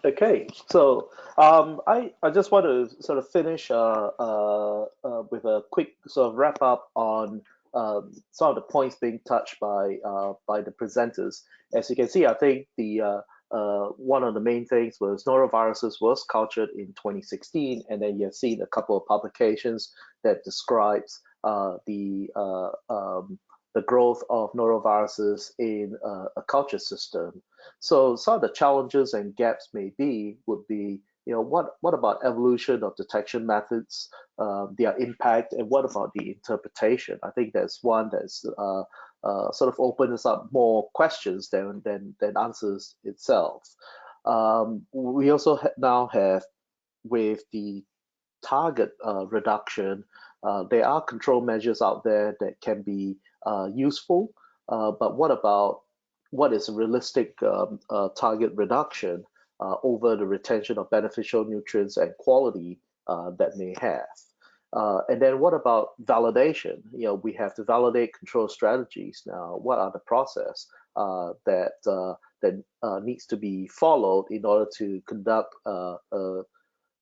Okay, so I just want to sort of finish with a quick sort of wrap up on some of the points being touched by the presenters. As you can see, I think the one of the main things was noroviruses was cultured in 2016, and then you've seen a couple of publications that describes the growth of noroviruses in a culture system. So some of the challenges and gaps would be, what about evolution of detection methods, their impact, and what about the interpretation? I think that's one that's sort of opens up more questions than answers itself. We also now have, with the target reduction, there are control measures out there that can be useful, but what is a realistic target reduction over the retention of beneficial nutrients and quality that may have? And then what about validation? We have to validate control strategies now. What are the process that needs to be followed in order to conduct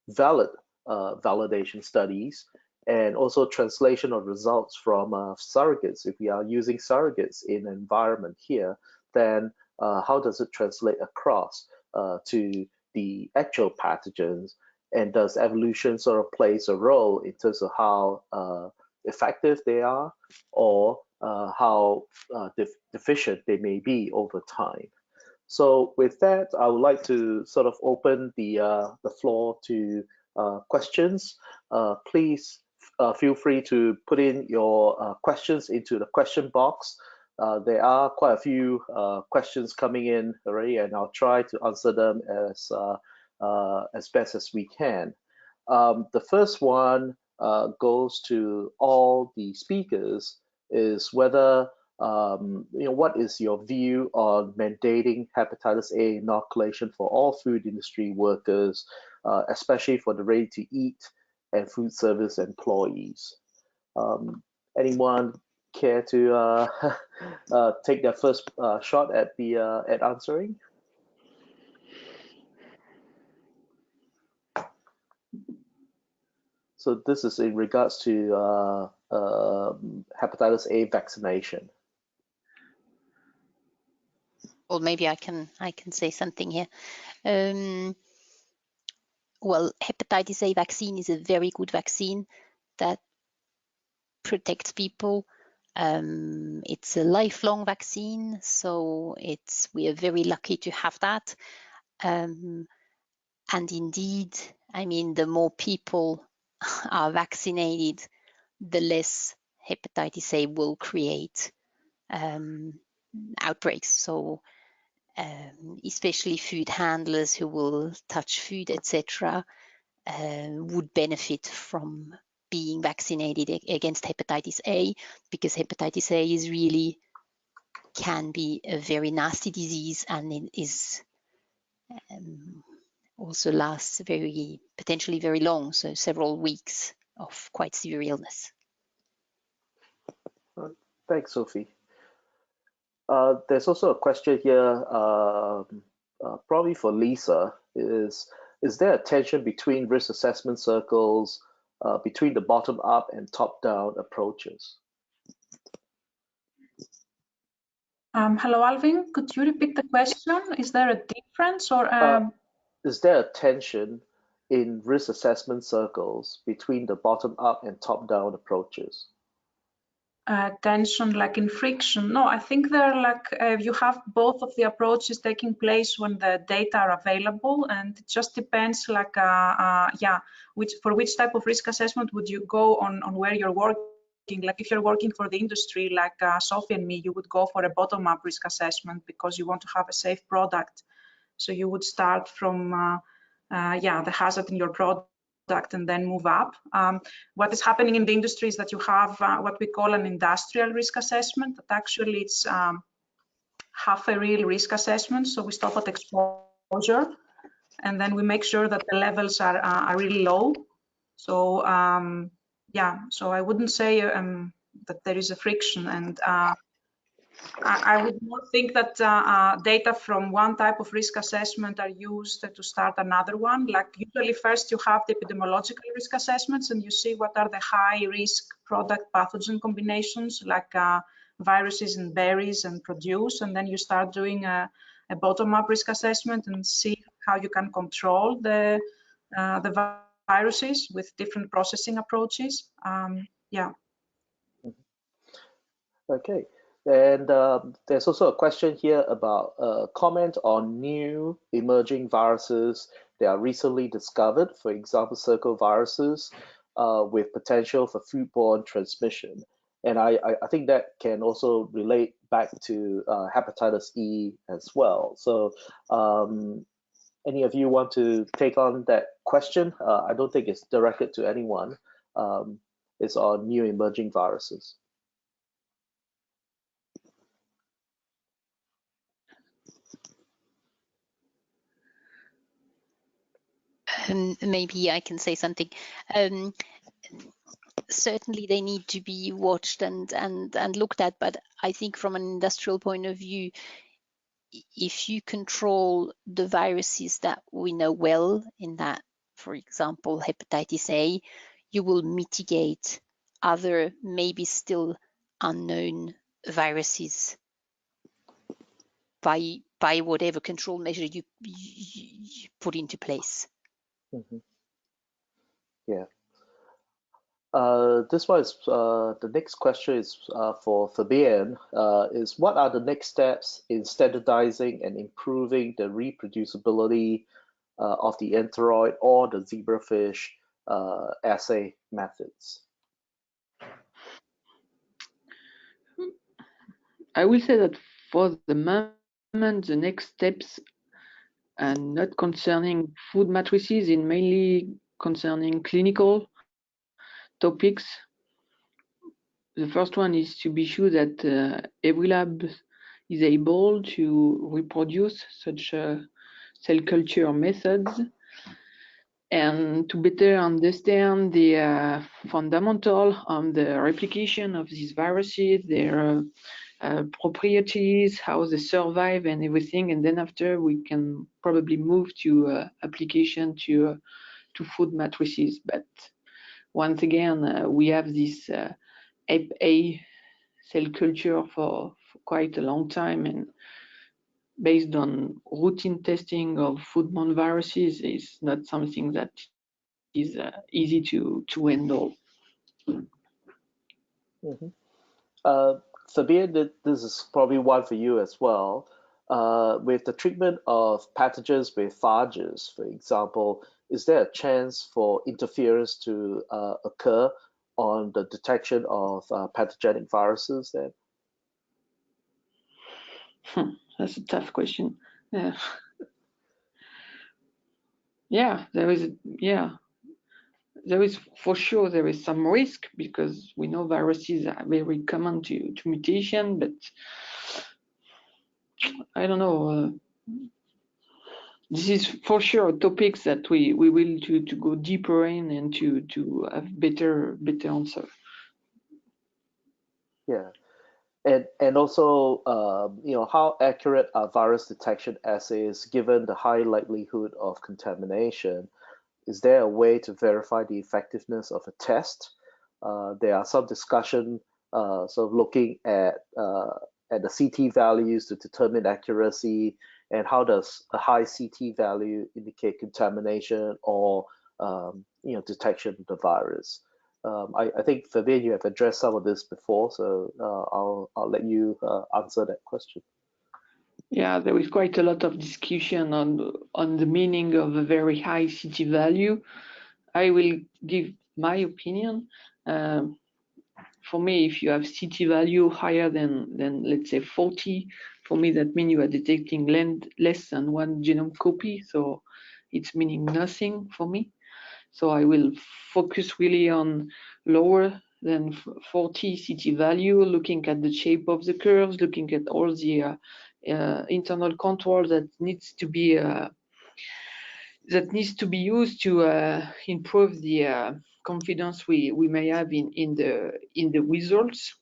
valid validation studies, and also translation of results from surrogates? If we are using surrogates in an environment here, then how does it translate across to the actual pathogens? And does evolution sort of plays a role in terms of how effective they are, or how deficient they may be over time? So with that, I would like to sort of open the floor to questions. Please feel free to put in your questions into the question box. There are quite a few questions coming in already, and I'll try to answer them as best as we can. The first one goes to all the speakers, is whether what is your view on mandating hepatitis A inoculation for all food industry workers, especially for the ready-to-eat and food service employees? Anyone care to take their first shot at answering? So this is in regards to hepatitis A vaccination. Or maybe I can say something here. Well, hepatitis A vaccine is a very good vaccine that protects people. It's a lifelong vaccine, so we are very lucky to have that. And indeed, I mean, the more people are vaccinated, the less hepatitis A will create outbreaks. So especially food handlers who will touch food, etc., would benefit from being vaccinated against hepatitis A, because hepatitis A is really can be a very nasty disease, and it is also lasts potentially very long, so several weeks of quite severe illness. Thanks, Sophie. There's also a question here, probably for Lisa, is there a tension between risk assessment circles, between the bottom-up and top-down approaches? Hello, Alvin. Could you repeat the question? Is there a difference, or is there a tension in risk assessment circles between the bottom-up and top-down approaches? tension like in friction. No, I think they're like you have both of the approaches taking place when the data are available, and it just depends like yeah, which type of risk assessment would you go on where you're working. Like if you're working for the industry like Sophie and me, you would go for a bottom-up risk assessment because you want to have a safe product. So you would start from yeah, the hazard in your product and then move up. What is happening in the industry is that you have what we call an industrial risk assessment. That actually it's half a real risk assessment. So we stop at exposure, and then we make sure that the levels are really low. So yeah, so I wouldn't say that there is a friction, and I would not think that data from one type of risk assessment are used to start another one. Like usually first you have the epidemiological risk assessments and you see what are the high risk product pathogen combinations like viruses in berries and produce, and then you start doing a bottom-up risk assessment and see how you can control the viruses with different processing approaches. Yeah. Okay. And there's also a question here about comment on new emerging viruses that are recently discovered, for example, circoviruses with potential for foodborne transmission. And I think that can also relate back to hepatitis E as well. So any of you want to take on that question? I don't think it's directed to anyone. It's on new emerging viruses. Maybe I can say something. Certainly they need to be watched and looked at, but I think from an industrial point of view, if you control the viruses that we know well, in that, for example, hepatitis A, you will mitigate other maybe still unknown viruses by whatever control measure you put into place. Mm-hmm. Yeah. This one is the next question is for Fabienne. Is what are the next steps in standardizing and improving the reproducibility of the enteroid or the zebrafish assay methods? I will say that for the moment, the next steps are not concerning food matrices, and mainly concerning clinical topics. The first one is to be sure that every lab is able to reproduce such cell culture methods, and to better understand the fundamental on the replication of these viruses, their properties, how they survive and everything, and then after we can probably move to application to food matrices. But once again, we have this A cell culture for quite a long time, and based on routine testing of foodborne viruses is not something that is easy to handle. Mm-hmm. Fabienne, this is probably one for you as well. With the treatment of pathogens with phages, for example, is there a chance for interference to occur on the detection of pathogenic viruses then? That's a tough question. Yeah, there is. There is for sure there is some risk because we know viruses are very common to mutation, but I don't know. This is for sure topics that we will to go deeper in and to have better answer. Yeah. And also, how accurate are virus detection assays given the high likelihood of contamination? Is there a way to verify the effectiveness of a test? There are some discussion sort of looking at the CT values to determine accuracy, and how does a high CT value indicate contamination or detection of the virus? I think Fabienne, you have addressed some of this before, so I'll let you answer that question. Yeah, there is quite a lot of discussion on the meaning of a very high CT value. I will give my opinion. For me, if you have CT value higher than let's say 40, for me that means you are detecting less than one genome copy, so it's meaning nothing for me. So I will focus really on lower than 40 CT value, looking at the shape of the curves, looking at all the internal control that needs to be used to improve the confidence we may have in the results.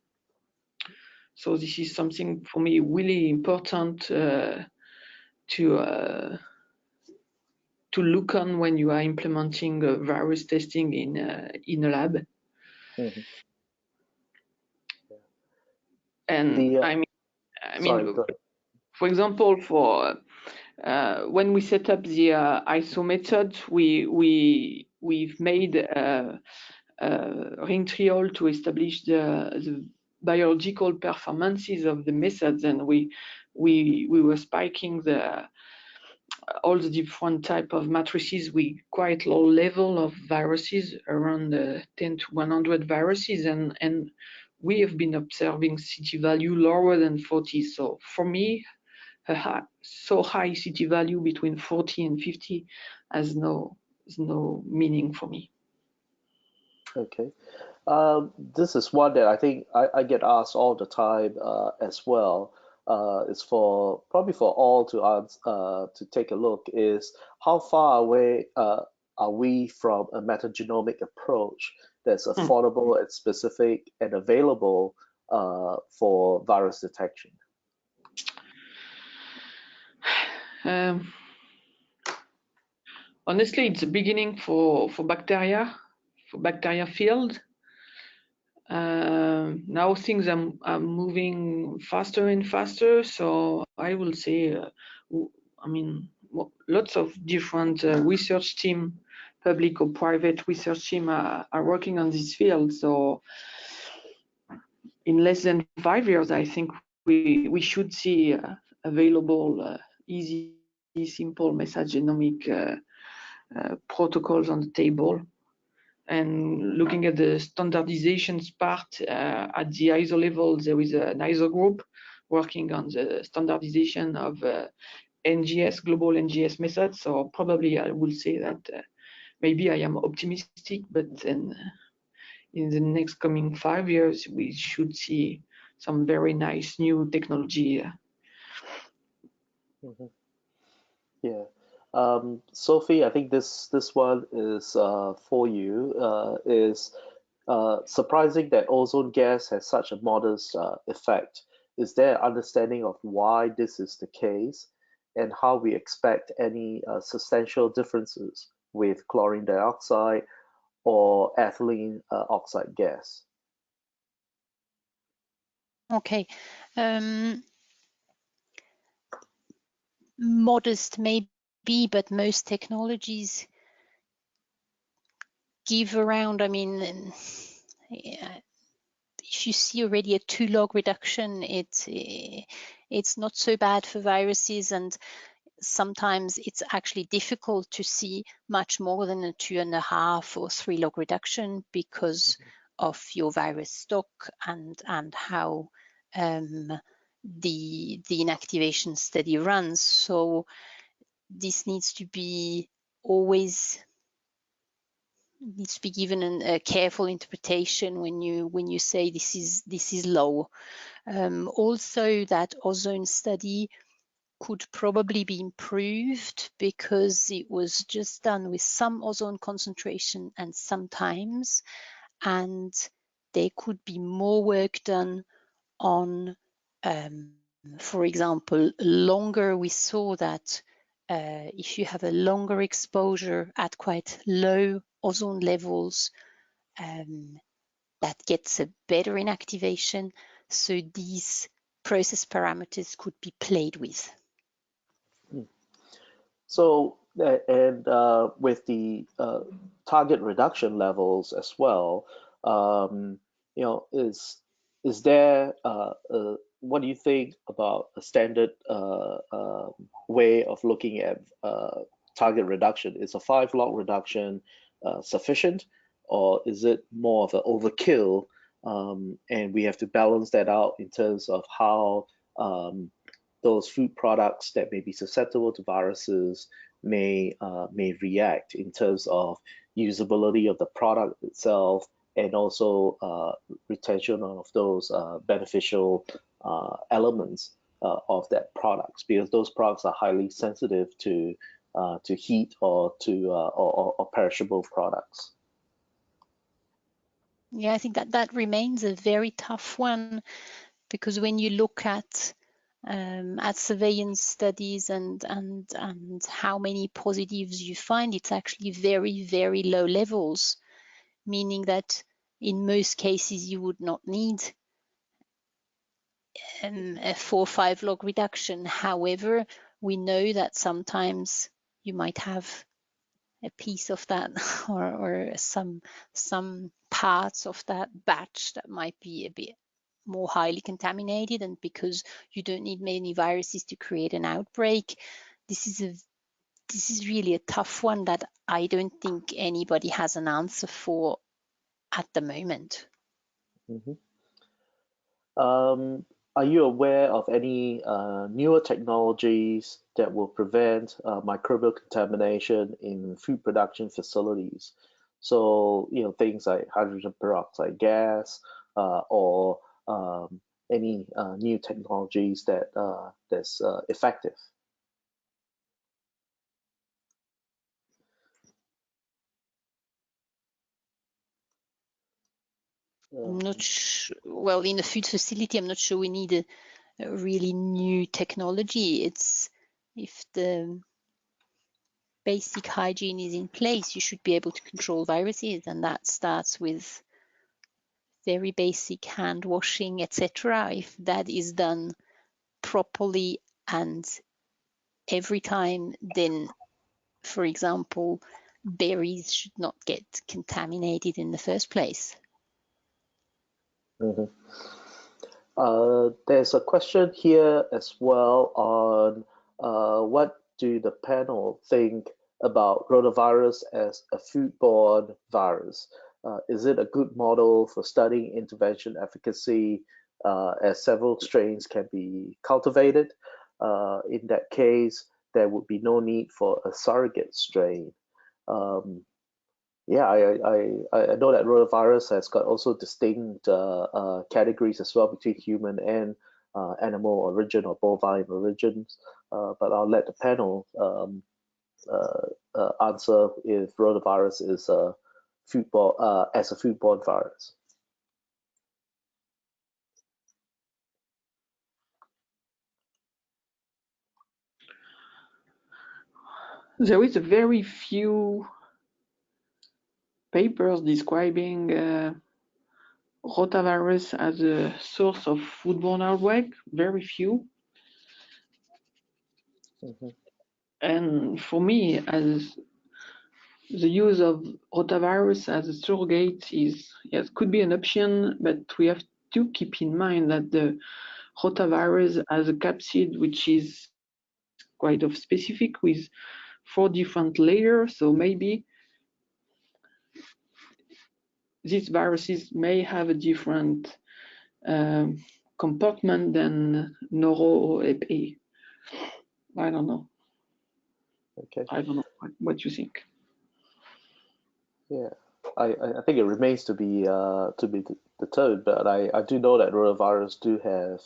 So this is something for me really important to look on when you are implementing virus testing in a lab. Mm-hmm. And I mean, for example, for when we set up the ISO method, we've made a ring trial to establish the biological performances of the methods, and we were spiking all the different type of matrices with quite low level of viruses, around 10 to 100 viruses, and we have been observing CT value lower than 40. So for me, so high CT value between 40 and 50 has no meaning for me. Okay. This is one that I think I get asked all the time as well. It's probably for all to answer, to take a look, is how far away are we from a metagenomic approach that's affordable and specific and available for virus detection? Honestly, it's a beginning for bacteria field. Now things are moving faster and faster, so I will say, I mean, lots of different research team, public or private research team are working on this field. So in less than 5 years, I think we should see available, easy, simple metagenomic protocols on the table. And looking at the standardizations part, at the ISO level, there is an ISO group working on the standardization of NGS, global NGS methods. So probably I will say that maybe I am optimistic, but then in the next coming 5 years, we should see some very nice new technology. Mm-hmm. Yeah. Sophie, I think this one is for you. Is surprising that ozone gas has such a modest effect. Is there understanding of why this is the case, and how we expect any substantial differences with chlorine dioxide or ethylene oxide gas? Okay. Modest maybe, but most technologies give around, I mean, if you see already a 2 log reduction, it's not so bad for viruses, and sometimes it's actually difficult to see much more than a 2.5 or 3 log reduction because of your virus stock and how the inactivation study runs. So this needs to be given a careful interpretation when you say this is low. Also, that ozone study could probably be improved because it was just done with some ozone concentration and sometimes, and there could be more work done on, for example, longer. We saw that if you have a longer exposure at quite low ozone levels, that gets a better inactivation. So these process parameters could be played with. So, and with the target reduction levels as well, Is there what do you think about a standard way of looking at target reduction? Is a 5-log reduction sufficient, or is it more of an overkill? And we have to balance that out in terms of how those food products that may be susceptible to viruses may react in terms of usability of the product itself, and also retention of those beneficial elements of that products, because those products are highly sensitive to heat or to or perishable products. Yeah, I think that remains a very tough one, because when you look at surveillance studies and how many positives you find, it's actually very, very low levels, meaning that in most cases you would not need a 4 or 5 log reduction. However, we know that sometimes you might have a piece of that or some parts of that batch that might be a bit more highly contaminated, and because you don't need many viruses to create an outbreak, this is really a tough one that I don't think anybody has an answer for at the moment. Mm-hmm. Are you aware of any newer technologies that will prevent microbial contamination in food production facilities? So, things like hydrogen peroxide gas, or any new technologies that's effective. I'm not sure. Well, in a food facility, I'm not sure we need a really new technology. It's if the basic hygiene is in place, you should be able to control viruses, and that starts with very basic hand washing, etc. If that is done properly and every time, then, for example, berries should not get contaminated in the first place. Mm-hmm. There's a question here as well on what do the panel think about rotavirus as a foodborne virus? Is it a good model for studying intervention efficacy, as several strains can be cultivated? In that case, there would be no need for a surrogate strain. Yeah, I know that rotavirus has got also distinct categories as well between human and animal origin or bovine origins, but I'll let the panel answer if rotavirus is a foodborne as a foodborne virus. There is a very few papers describing rotavirus as a source of foodborne outbreak, very few. Mm-hmm. And for me, as the use of rotavirus as a surrogate is, yes, could be an option, but we have to keep in mind that the rotavirus has a capsid which is quite of specific with 4 different layers. So maybe these viruses may have a different compartment than noro or epi. I don't know. Okay. I don't know what you think. Yeah, I think it remains to be determined, but I do know that rotavirus do have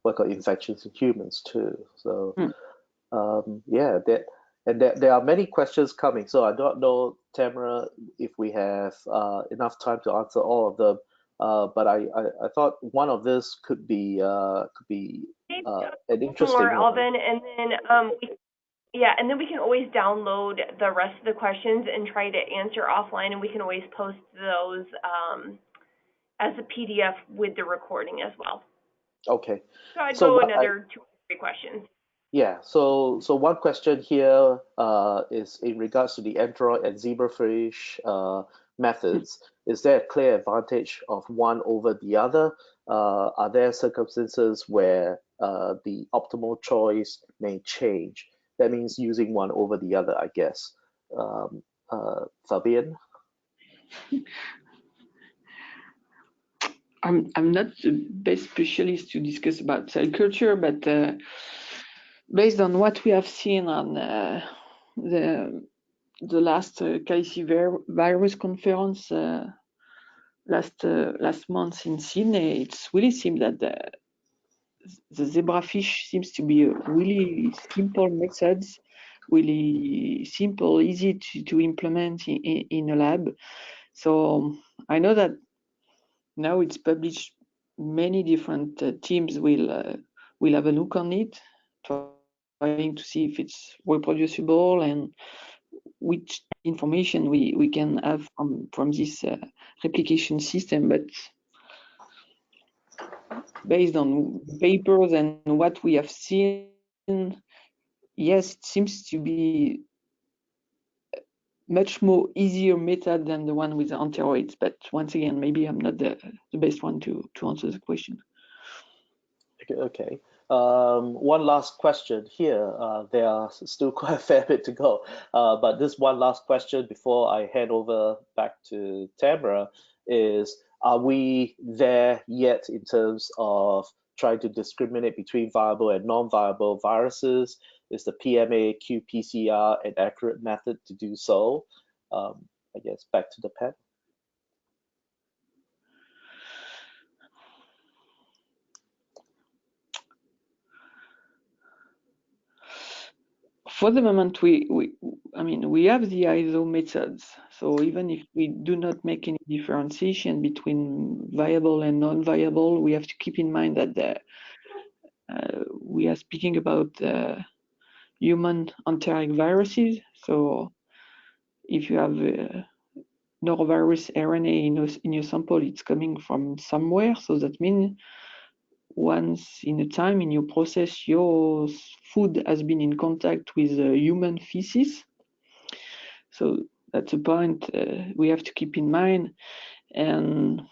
what called infections in humans too. So yeah, there are many questions coming. So I don't know, Tamara, if we have enough time to answer all of them. But I thought one of this could be an interesting more, one. Alvin, and then and then we can always download the rest of the questions and try to answer offline, and we can always post those as a PDF with the recording as well. Okay. So I'd go another 2 or 3 questions. Yeah, so one question here is in regards to the Android and zebrafish methods, is there a clear advantage of one over the other? Are there circumstances where the optimal choice may change? That means using one over the other, I guess. Fabian? I'm not the best specialist to discuss about cell culture, but based on what we have seen on the last ILSI virus conference last month in Sydney, it's really seems that the zebrafish seems to be a really simple methods, really simple, easy to implement in a lab. So I know that now it's published. Many different teams will have a look on it, trying to see if it's reproducible and which information we can have from this replication system. But based on papers and what we have seen, yes, it seems to be much more easier method than the one with the enteroids. But once again, maybe I'm not the best one to answer the question. Okay. One last question here. There are still quite a fair bit to go, but this one last question before I hand over back to Tamara is, are we there yet in terms of trying to discriminate between viable and non-viable viruses? Is the PMA qPCR an accurate method to do so? I guess back to the panel. For the moment, we have the ISO methods. So even if we do not make any differentiation between viable and non-viable, we have to keep in mind that we are speaking about human enteric viruses. So if you have norovirus RNA in your sample, it's coming from somewhere. So that means once in a time in your process, your food has been in contact with human feces. So that's a point we have to keep in mind. And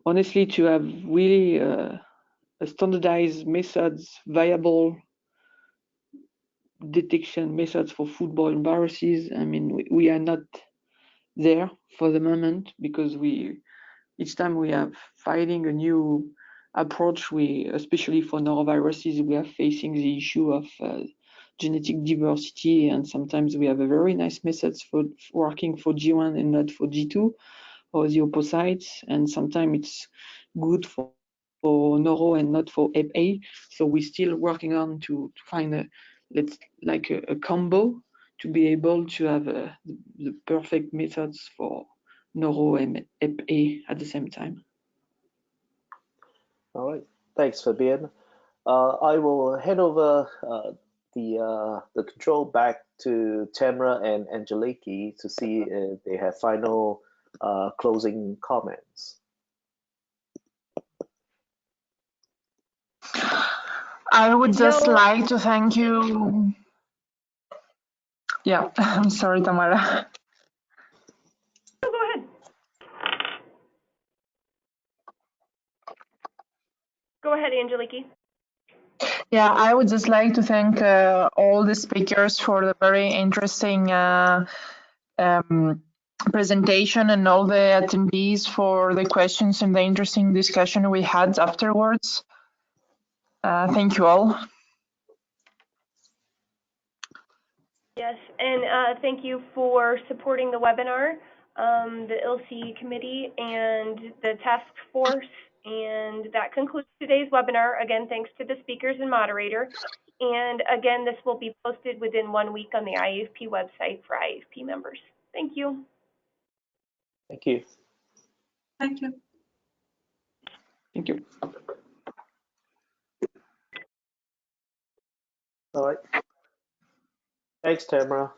honestly, to have really a standardized methods, viable detection methods for foodborne viruses, I mean, we are not there for the moment, because each time we are finding a new approach, especially for noroviruses, we are facing the issue of genetic diversity, and sometimes we have a very nice methods for working for G1 and not for G2 or the opposites, and sometimes it's good for noro and not for EPA. So we're still working on to find a combo to be able to have the perfect methods for noro and EPA at the same time. All right, thanks, Fabian. I will hand over the control back to Tamara and Angeliki to see if they have final closing comments. I would just like to thank you. Yeah, I'm sorry, Tamara. No, go ahead. Go ahead, Angeliki. Yeah, I would just like to thank all the speakers for the very interesting presentation, and all the attendees for the questions and the interesting discussion we had afterwards. Thank you all. Yes, and thank you for supporting the webinar, the ILSI committee and the task force. And that concludes today's webinar. Again, thanks to the speakers and moderator. And again, this will be posted within 1 week on the IAFP website for IAFP members. Thank you. Thank you. Thank you. Thank you. All right. Thanks, Tamara.